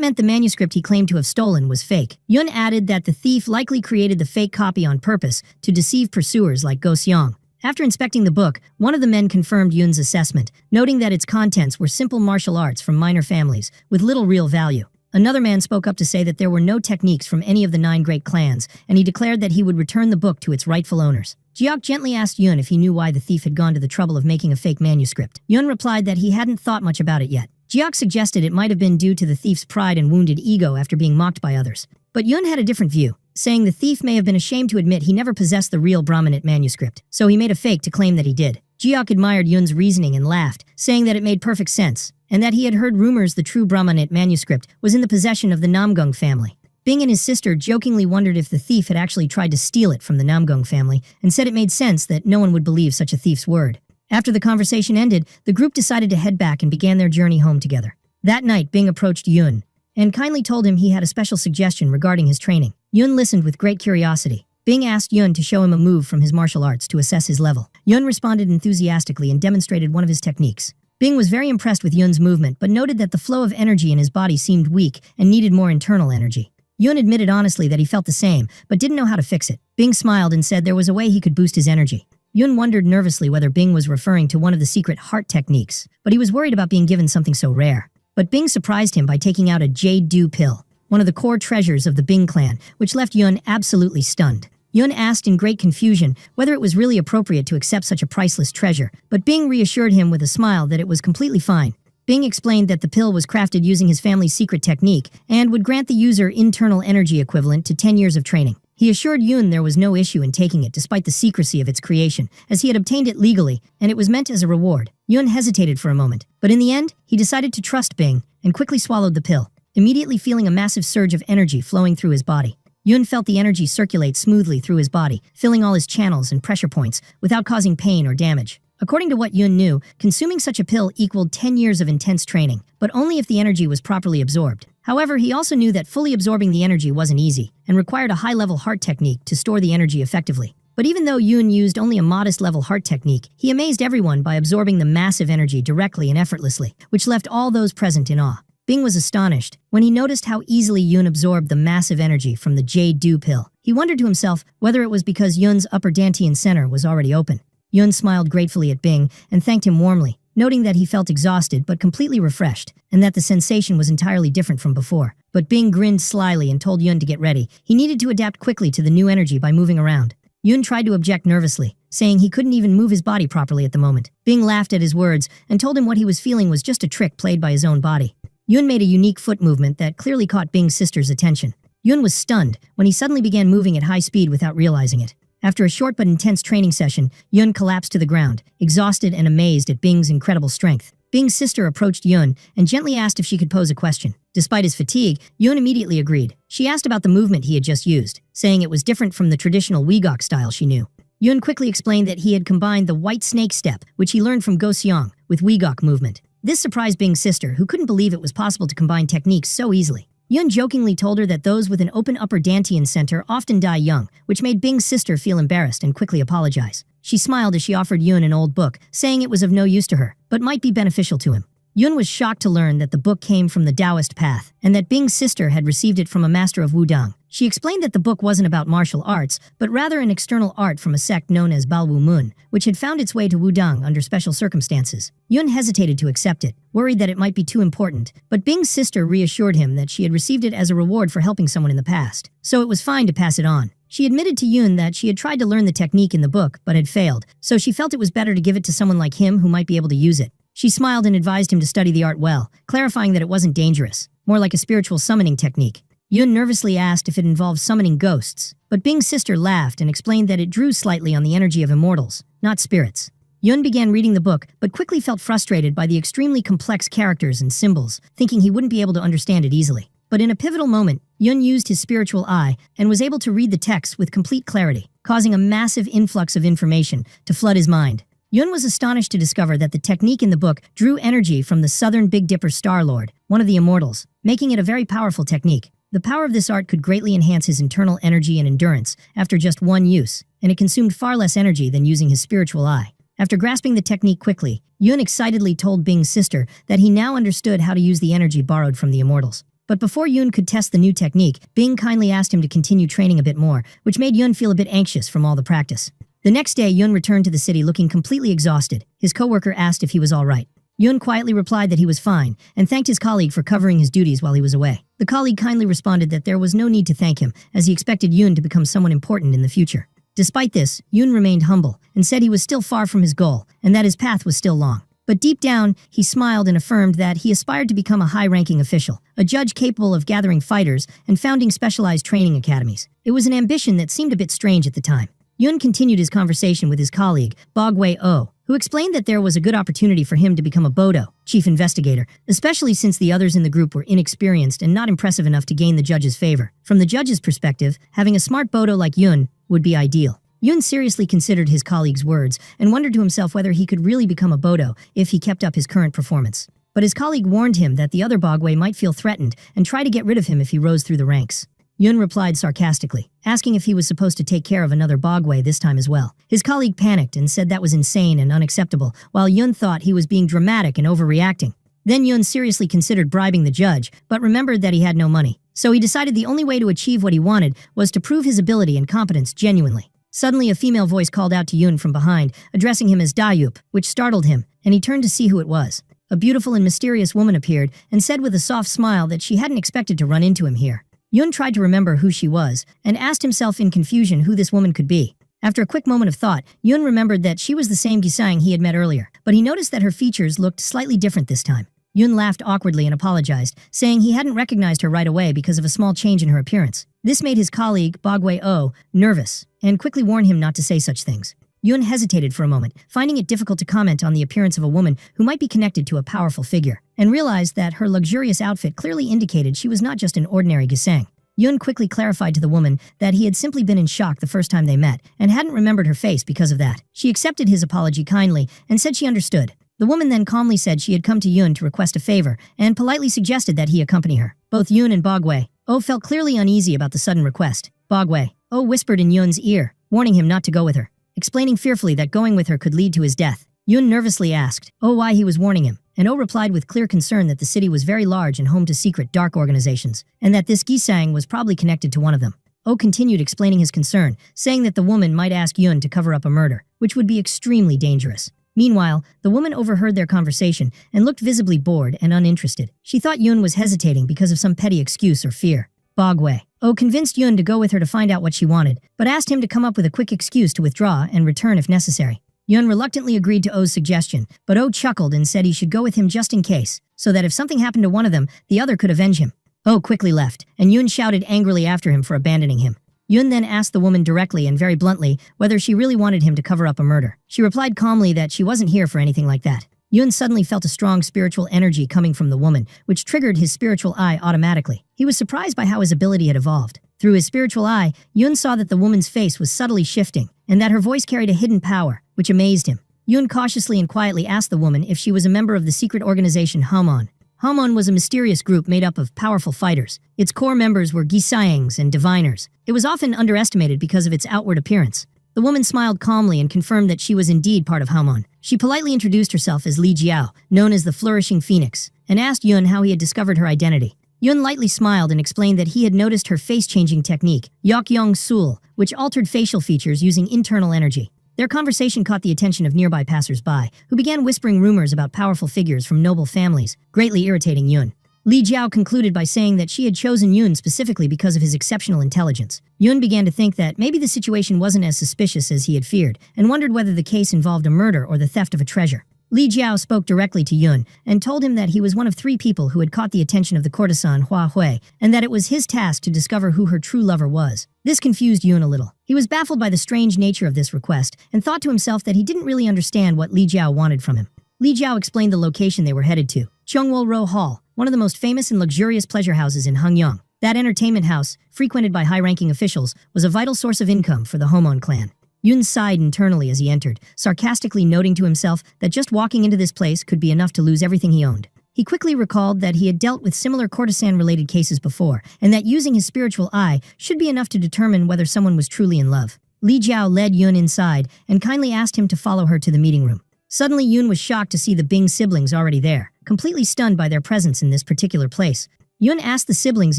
[SPEAKER 1] meant the manuscript he claimed to have stolen was fake. Yun added that the thief likely created the fake copy on purpose to deceive pursuers like Go Seong. After inspecting the book, one of the men confirmed Yun's assessment, noting that its contents were simple martial arts from minor families, with little real value. Another man spoke up to say that there were no techniques from any of the 9 great clans, and he declared that he would return the book to its rightful owners. Jiok gently asked Yun if he knew why the thief had gone to the trouble of making a fake manuscript. Yun replied that he hadn't thought much about it yet. Jiok suggested it might have been due to the thief's pride and wounded ego after being mocked by others. But Yun had a different view, saying the thief may have been ashamed to admit he never possessed the real Brahminate manuscript, so he made a fake to claim that he did. Jiok admired Yun's reasoning and laughed, saying that it made perfect sense, and that he had heard rumors the true Brahminate manuscript was in the possession of the Namgung family. Bing and his sister jokingly wondered if the thief had actually tried to steal it from the Namgung family, and said it made sense that no one would believe such a thief's word. After the conversation ended, the group decided to head back and began their journey home together. That night, Bing approached Yun and kindly told him he had a special suggestion regarding his training. Yun listened with great curiosity. Bing asked Yun to show him a move from his martial arts to assess his level. Yun responded enthusiastically and demonstrated one of his techniques. Bing was very impressed with Yun's movement, but noted that the flow of energy in his body seemed weak and needed more internal energy. Yun admitted honestly that he felt the same, but didn't know how to fix it. Bing smiled and said there was a way he could boost his energy. Yun wondered nervously whether Bing was referring to one of the secret heart techniques, but he was worried about being given something so rare. But Bing surprised him by taking out a Jade Dew pill, one of the core treasures of the Bing clan, which left Yun absolutely stunned. Yun asked in great confusion whether it was really appropriate to accept such a priceless treasure, but Bing reassured him with a smile that it was completely fine. Bing explained that the pill was crafted using his family's secret technique and would grant the user internal energy equivalent to 10 years of training. He assured Yun there was no issue in taking it despite the secrecy of its creation, as he had obtained it legally and it was meant as a reward. Yun hesitated for a moment, but in the end, he decided to trust Bing and quickly swallowed the pill, immediately feeling a massive surge of energy flowing through his body. Yun felt the energy circulate smoothly through his body, filling all his channels and pressure points without causing pain or damage. According to what Yun knew, consuming such a pill equaled 10 years of intense training, but only if the energy was properly absorbed. However, he also knew that fully absorbing the energy wasn't easy, and required a high-level heart technique to store the energy effectively. But even though Yun used only a modest-level heart technique, he amazed everyone by absorbing the massive energy directly and effortlessly, which left all those present in awe. Bing was astonished when he noticed how easily Yun absorbed the massive energy from the Jade Dew pill. He wondered to himself whether it was because Yun's upper Dantian center was already open. Yun smiled gratefully at Bing and thanked him warmly, noting that he felt exhausted but completely refreshed, and that the sensation was entirely different from before. But Bing grinned slyly and told Yun to get ready. He needed to adapt quickly to the new energy by moving around. Yun tried to object nervously, saying he couldn't even move his body properly at the moment. Bing laughed at his words and told him what he was feeling was just a trick played by his own body. Yun made a unique foot movement that clearly caught Bing's sister's attention. Yun was stunned when he suddenly began moving at high speed without realizing it. After a short but intense training session, Yun collapsed to the ground, exhausted and amazed at Bing's incredible strength. Bing's sister approached Yun and gently asked if she could pose a question. Despite his fatigue, Yun immediately agreed. She asked about the movement he had just used, saying it was different from the traditional Weegok style she knew. Yun quickly explained that he had combined the white snake step, which he learned from Go Seong, with Weegok movement. This surprised Bing's sister, who couldn't believe it was possible to combine techniques so easily. Yun jokingly told her that those with an open upper Dantian center often die young, which made Bing's sister feel embarrassed and quickly apologize. She smiled as she offered Yun an old book, saying it was of no use to her, but might be beneficial to him. Yun was shocked to learn that the book came from the Taoist path, and that Bing's sister had received it from a master of Wudang. She explained that the book wasn't about martial arts, but rather an external art from a sect known as Balwu Mun, which had found its way to Wudang under special circumstances. Yun hesitated to accept it, worried that it might be too important, but Bing's sister reassured him that she had received it as a reward for helping someone in the past, so it was fine to pass it on. She admitted to Yun that she had tried to learn the technique in the book, but had failed, so she felt it was better to give it to someone like him who might be able to use it. She smiled and advised him to study the art well, clarifying that it wasn't dangerous, more like a spiritual summoning technique. Yun nervously asked if it involved summoning ghosts, but Bing's sister laughed and explained that it drew slightly on the energy of immortals, not spirits. Yun began reading the book, but quickly felt frustrated by the extremely complex characters and symbols, thinking he wouldn't be able to understand it easily. But in a pivotal moment, Yun used his spiritual eye and was able to read the text with complete clarity, causing a massive influx of information to flood his mind. Yun was astonished to discover that the technique in the book drew energy from the Southern Big Dipper Star Lord, one of the immortals, making it a very powerful technique. The power of this art could greatly enhance his internal energy and endurance after just one use, and it consumed far less energy than using his spiritual eye. After grasping the technique quickly, Yun excitedly told Bing's sister that he now understood how to use the energy borrowed from the immortals. But before Yun could test the new technique, Bing kindly asked him to continue training a bit more, which made Yun feel a bit anxious from all the practice. The next day, Yun returned to the city looking completely exhausted. His coworker asked if he was all right. Yun quietly replied that he was fine, and thanked his colleague for covering his duties while he was away. The colleague kindly responded that there was no need to thank him, as he expected Yun to become someone important in the future. Despite this, Yun remained humble, and said he was still far from his goal, and that his path was still long. But deep down, he smiled and affirmed that he aspired to become a high-ranking official, a judge capable of gathering fighters and founding specialized training academies. It was an ambition that seemed a bit strange at the time. Yun continued his conversation with his colleague, Bogwei-Oh, who explained that there was a good opportunity for him to become a Bodo, chief investigator, especially since the others in the group were inexperienced and not impressive enough to gain the judge's favor. From the judge's perspective, having a smart Bodo like Yun would be ideal. Yun seriously considered his colleague's words and wondered to himself whether he could really become a Bodo if he kept up his current performance. But his colleague warned him that the other Bogwei might feel threatened and try to get rid of him if he rose through the ranks. Yun replied sarcastically, asking if he was supposed to take care of another Bogwei this time as well. His colleague panicked and said that was insane and unacceptable, while Yun thought he was being dramatic and overreacting. Then Yun seriously considered bribing the judge, but remembered that he had no money. So he decided the only way to achieve what he wanted was to prove his ability and competence genuinely. Suddenly, a female voice called out to Yun from behind, addressing him as Dayup, which startled him, and he turned to see who it was. A beautiful and mysterious woman appeared and said with a soft smile that she hadn't expected to run into him here. Yun tried to remember who she was, and asked himself in confusion who this woman could be. After a quick moment of thought, Yun remembered that she was the same Gisang he had met earlier, but he noticed that her features looked slightly different this time. Yun laughed awkwardly and apologized, saying he hadn't recognized her right away because of a small change in her appearance. This made his colleague, Bogwei-Oh, nervous, and quickly warned him not to say such things. Yun hesitated for a moment, finding it difficult to comment on the appearance of a woman who might be connected to a powerful figure, and realized that her luxurious outfit clearly indicated she was not just an ordinary Gisang. Yun quickly clarified to the woman that he had simply been in shock the first time they met, and hadn't remembered her face because of that. She accepted his apology kindly, and said she understood. The woman then calmly said she had come to Yun to request a favor, and politely suggested that he accompany her. Both Yun and Bogwei-Oh felt clearly uneasy about the sudden request. Bogwei-Oh whispered in Yun's ear, warning him not to go with her, explaining fearfully that going with her could lead to his death. Yun nervously asked Oh why he was warning him, and Oh replied with clear concern that the city was very large and home to secret dark organizations, and that this Gisang was probably connected to one of them. Oh continued explaining his concern, saying that the woman might ask Yun to cover up a murder, which would be extremely dangerous. Meanwhile, the woman overheard their conversation and looked visibly bored and uninterested. She thought Yun was hesitating because of some petty excuse or fear. Bogwei-Oh convinced Yun to go with her to find out what she wanted, but asked him to come up with a quick excuse to withdraw and return if necessary. Yun reluctantly agreed to Oh's suggestion, but Oh chuckled and said he should go with him just in case, so that if something happened to one of them, the other could avenge him. Oh quickly left, and Yun shouted angrily after him for abandoning him. Yun then asked the woman directly and very bluntly whether she really wanted him to cover up a murder. She replied calmly that she wasn't here for anything like that. Yun suddenly felt a strong spiritual energy coming from the woman, which triggered his spiritual eye automatically. He was surprised by how his ability had evolved. Through his spiritual eye, Yun saw that the woman's face was subtly shifting, and that her voice carried a hidden power, which amazed him. Yun cautiously and quietly asked the woman if she was a member of the secret organization Hamon. Hamon was a mysterious group made up of powerful fighters. Its core members were Gisangs and diviners. It was often underestimated because of its outward appearance. The woman smiled calmly and confirmed that she was indeed part of Hamon. She politely introduced herself as Li Jiao, known as the Flourishing Phoenix, and asked Yun how he had discovered her identity. Yun lightly smiled and explained that he had noticed her face-changing technique, Yokyong Sul, which altered facial features using internal energy. Their conversation caught the attention of nearby passers-by, who began whispering rumors about powerful figures from noble families, greatly irritating Yun. Li Jiao concluded by saying that she had chosen Yun specifically because of his exceptional intelligence. Yun began to think that maybe the situation wasn't as suspicious as he had feared, and wondered whether the case involved a murder or the theft of a treasure. Li Jiao spoke directly to Yun and told him that he was one of 3 people who had caught the attention of the courtesan Hua Hui, and that it was his task to discover who her true lover was. This confused Yun a little. He was baffled by the strange nature of this request and thought to himself that he didn't really understand what Li Jiao wanted from him. Li Jiao explained the location they were headed to, Chungwol Hall, one of the most famous and luxurious pleasure houses in Hangyang. That entertainment house, frequented by high-ranking officials, was a vital source of income for the Homon clan. Yun sighed internally as he entered, sarcastically noting to himself that just walking into this place could be enough to lose everything he owned. He quickly recalled that he had dealt with similar courtesan-related cases before, and that using his spiritual eye should be enough to determine whether someone was truly in love. Li Jiao led Yun inside and kindly asked him to follow her to the meeting room. Suddenly, Yun was shocked to see the Bing siblings already there, completely stunned by their presence in this particular place. Yun asked the siblings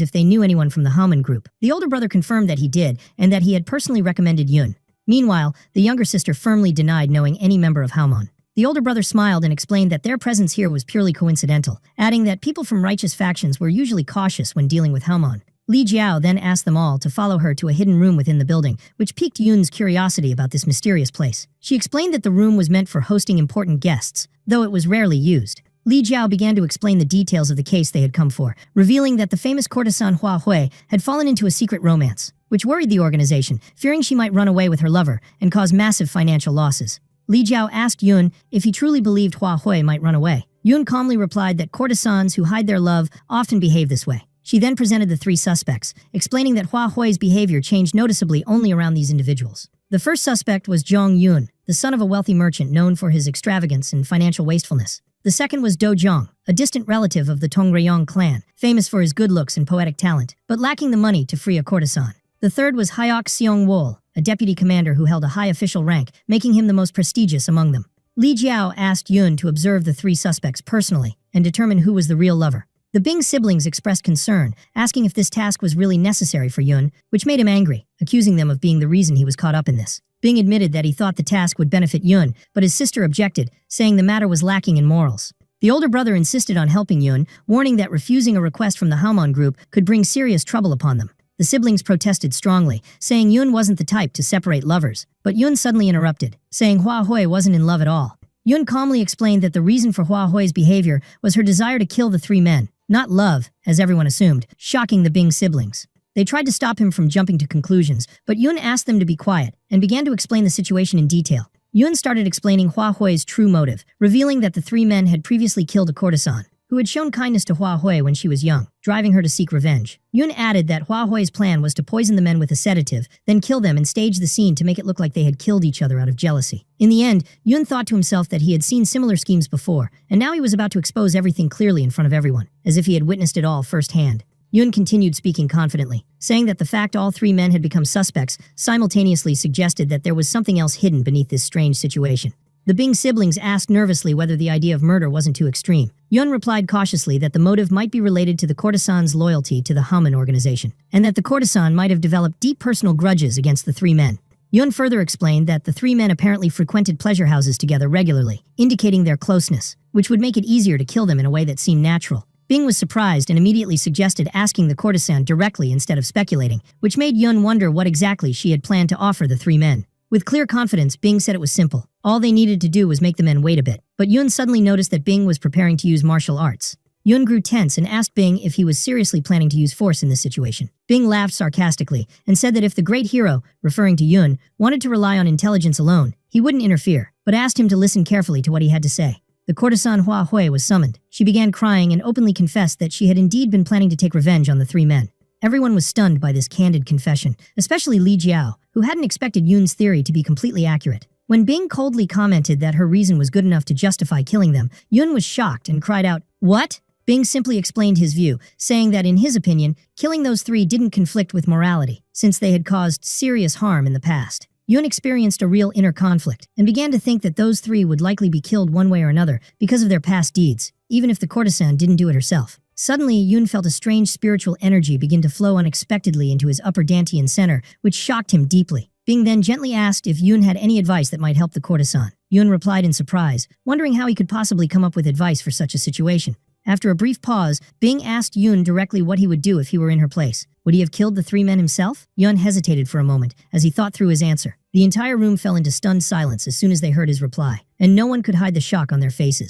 [SPEAKER 1] if they knew anyone from the Haman group. The older brother confirmed that he did, and that he had personally recommended Yun. Meanwhile, the younger sister firmly denied knowing any member of Haman. The older brother smiled and explained that their presence here was purely coincidental, adding that people from righteous factions were usually cautious when dealing with Haman. Li Jiao then asked them all to follow her to a hidden room within the building, which piqued Yun's curiosity about this mysterious place. She explained that the room was meant for hosting important guests, though it was rarely used. Li Jiao began to explain the details of the case they had come for, revealing that the famous courtesan Hua Hui had fallen into a secret romance, which worried the organization, fearing she might run away with her lover and cause massive financial losses. Li Jiao asked Yun if he truly believed Hua Hui might run away. Yun calmly replied that courtesans who hide their love often behave this way. She then presented the 3 suspects, explaining that Hua Hui's behavior changed noticeably only around these individuals. The first suspect was Zhang Yun, the son of a wealthy merchant known for his extravagance and financial wastefulness. The second was Do Zhang, a distant relative of the Tongreyong clan, famous for his good looks and poetic talent, but lacking the money to free a courtesan. The third was Hyok Seong-wol, a deputy commander who held a high official rank, making him the most prestigious among them. Li Jiao asked Yun to observe the 3 suspects personally and determine who was the real lover. The Bing siblings expressed concern, asking if this task was really necessary for Yun, which made him angry, accusing them of being the reason he was caught up in this. Bing admitted that he thought the task would benefit Yun, but his sister objected, saying the matter was lacking in morals. The older brother insisted on helping Yun, warning that refusing a request from the Haman group could bring serious trouble upon them. The siblings protested strongly, saying Yun wasn't the type to separate lovers, but Yun suddenly interrupted, saying Hua Hui wasn't in love at all. Yun calmly explained that the reason for Hua Hui's behavior was her desire to kill the 3 men, not love, as everyone assumed, shocking the Bing siblings. They tried to stop him from jumping to conclusions, but Yun asked them to be quiet and began to explain the situation in detail. Yun started explaining Hua Hui's true motive, revealing that the 3 men had previously killed a courtesan, who had shown kindness to Hua Hui when she was young, driving her to seek revenge. Yun added that Hua Hui's plan was to poison the men with a sedative, then kill them and stage the scene to make it look like they had killed each other out of jealousy. In the end, Yun thought to himself that he had seen similar schemes before, and now he was about to expose everything clearly in front of everyone, as if he had witnessed it all firsthand. Yun continued speaking confidently, saying that the fact all 3 men had become suspects simultaneously suggested that there was something else hidden beneath this strange situation. The Bing siblings asked nervously whether the idea of murder wasn't too extreme. Yun replied cautiously that the motive might be related to the courtesan's loyalty to the Haman organization, and that the courtesan might have developed deep personal grudges against the 3 men. Yun further explained that the 3 men apparently frequented pleasure houses together regularly, indicating their closeness, which would make it easier to kill them in a way that seemed natural. Bing was surprised and immediately suggested asking the courtesan directly instead of speculating, which made Yun wonder what exactly she had planned to offer the 3 men. With clear confidence, Bing said it was simple. All they needed to do was make the men wait a bit. But Yun suddenly noticed that Bing was preparing to use martial arts. Yun grew tense and asked Bing if he was seriously planning to use force in this situation. Bing laughed sarcastically and said that if the great hero, referring to Yun, wanted to rely on intelligence alone, he wouldn't interfere, but asked him to listen carefully to what he had to say. The courtesan Hua Hui was summoned. She began crying and openly confessed that she had indeed been planning to take revenge on the 3 men. Everyone was stunned by this candid confession, especially Li Jiao, who hadn't expected Yun's theory to be completely accurate. When Bing coldly commented that her reason was good enough to justify killing them, Yun was shocked and cried out, "What?" Bing simply explained his view, saying that in his opinion, killing those 3 didn't conflict with morality, since they had caused serious harm in the past. Yun experienced a real inner conflict and began to think that those 3 would likely be killed one way or another because of their past deeds, even if the courtesan didn't do it herself. Suddenly, Yun felt a strange spiritual energy begin to flow unexpectedly into his upper dantian center, which shocked him deeply. Bing then gently asked if Yun had any advice that might help the courtesan. Yun replied in surprise, wondering how he could possibly come up with advice for such a situation. After a brief pause, Bing asked Yun directly what he would do if he were in her place. Would he have killed the 3 men himself? Yun hesitated for a moment as he thought through his answer. The entire room fell into stunned silence as soon as they heard his reply, and no one could hide the shock on their faces.